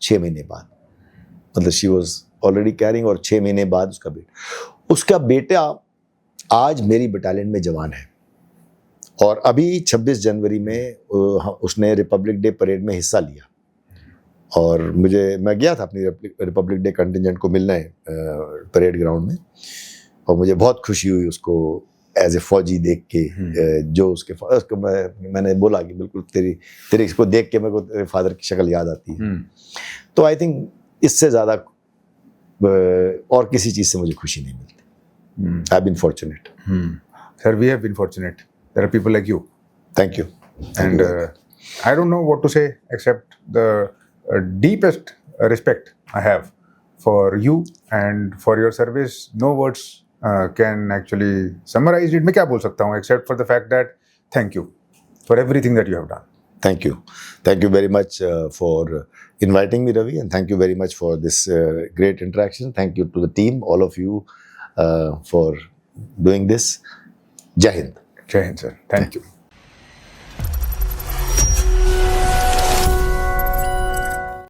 6 महीने बाद, मतलब शी वॉज ऑलरेडी कैरिंग, और 6 महीने बाद उसका बेटा आज मेरी बटालियन में जवान है। और अभी 26 जनवरी में उसने रिपब्लिक डे परेड में हिस्सा लिया। और मैं गया था अपनी रिपब्लिक डे कंटिजेंट को मिलने परेड ग्राउंड में, और मुझे बहुत खुशी हुई उसको एज ए फौजी देख के। जो उसको मैंने बोला कि बिल्कुल तेरे इसको देख के मेरे को तेरे फादर की शक्ल याद आती है। तो आई थिंक इससे ज़्यादा और किसी चीज़ से मुझे खुशी नहीं मिलती। I have been fortunate. Sir, we have been fortunate. There are people like you. Thank you. And I don't know what to say except the deepest respect I have for you and for your service. No words can actually summarize it. मैं क्या बोल सकता हूँ except for the fact that thank you for everything that you have done. Thank you. Thank you very much for inviting me, Ravi, and thank you very much for this great interaction. Thank you to the team, all of you, for doing this. Jai Hind. Jai Hind, sir. Thank you.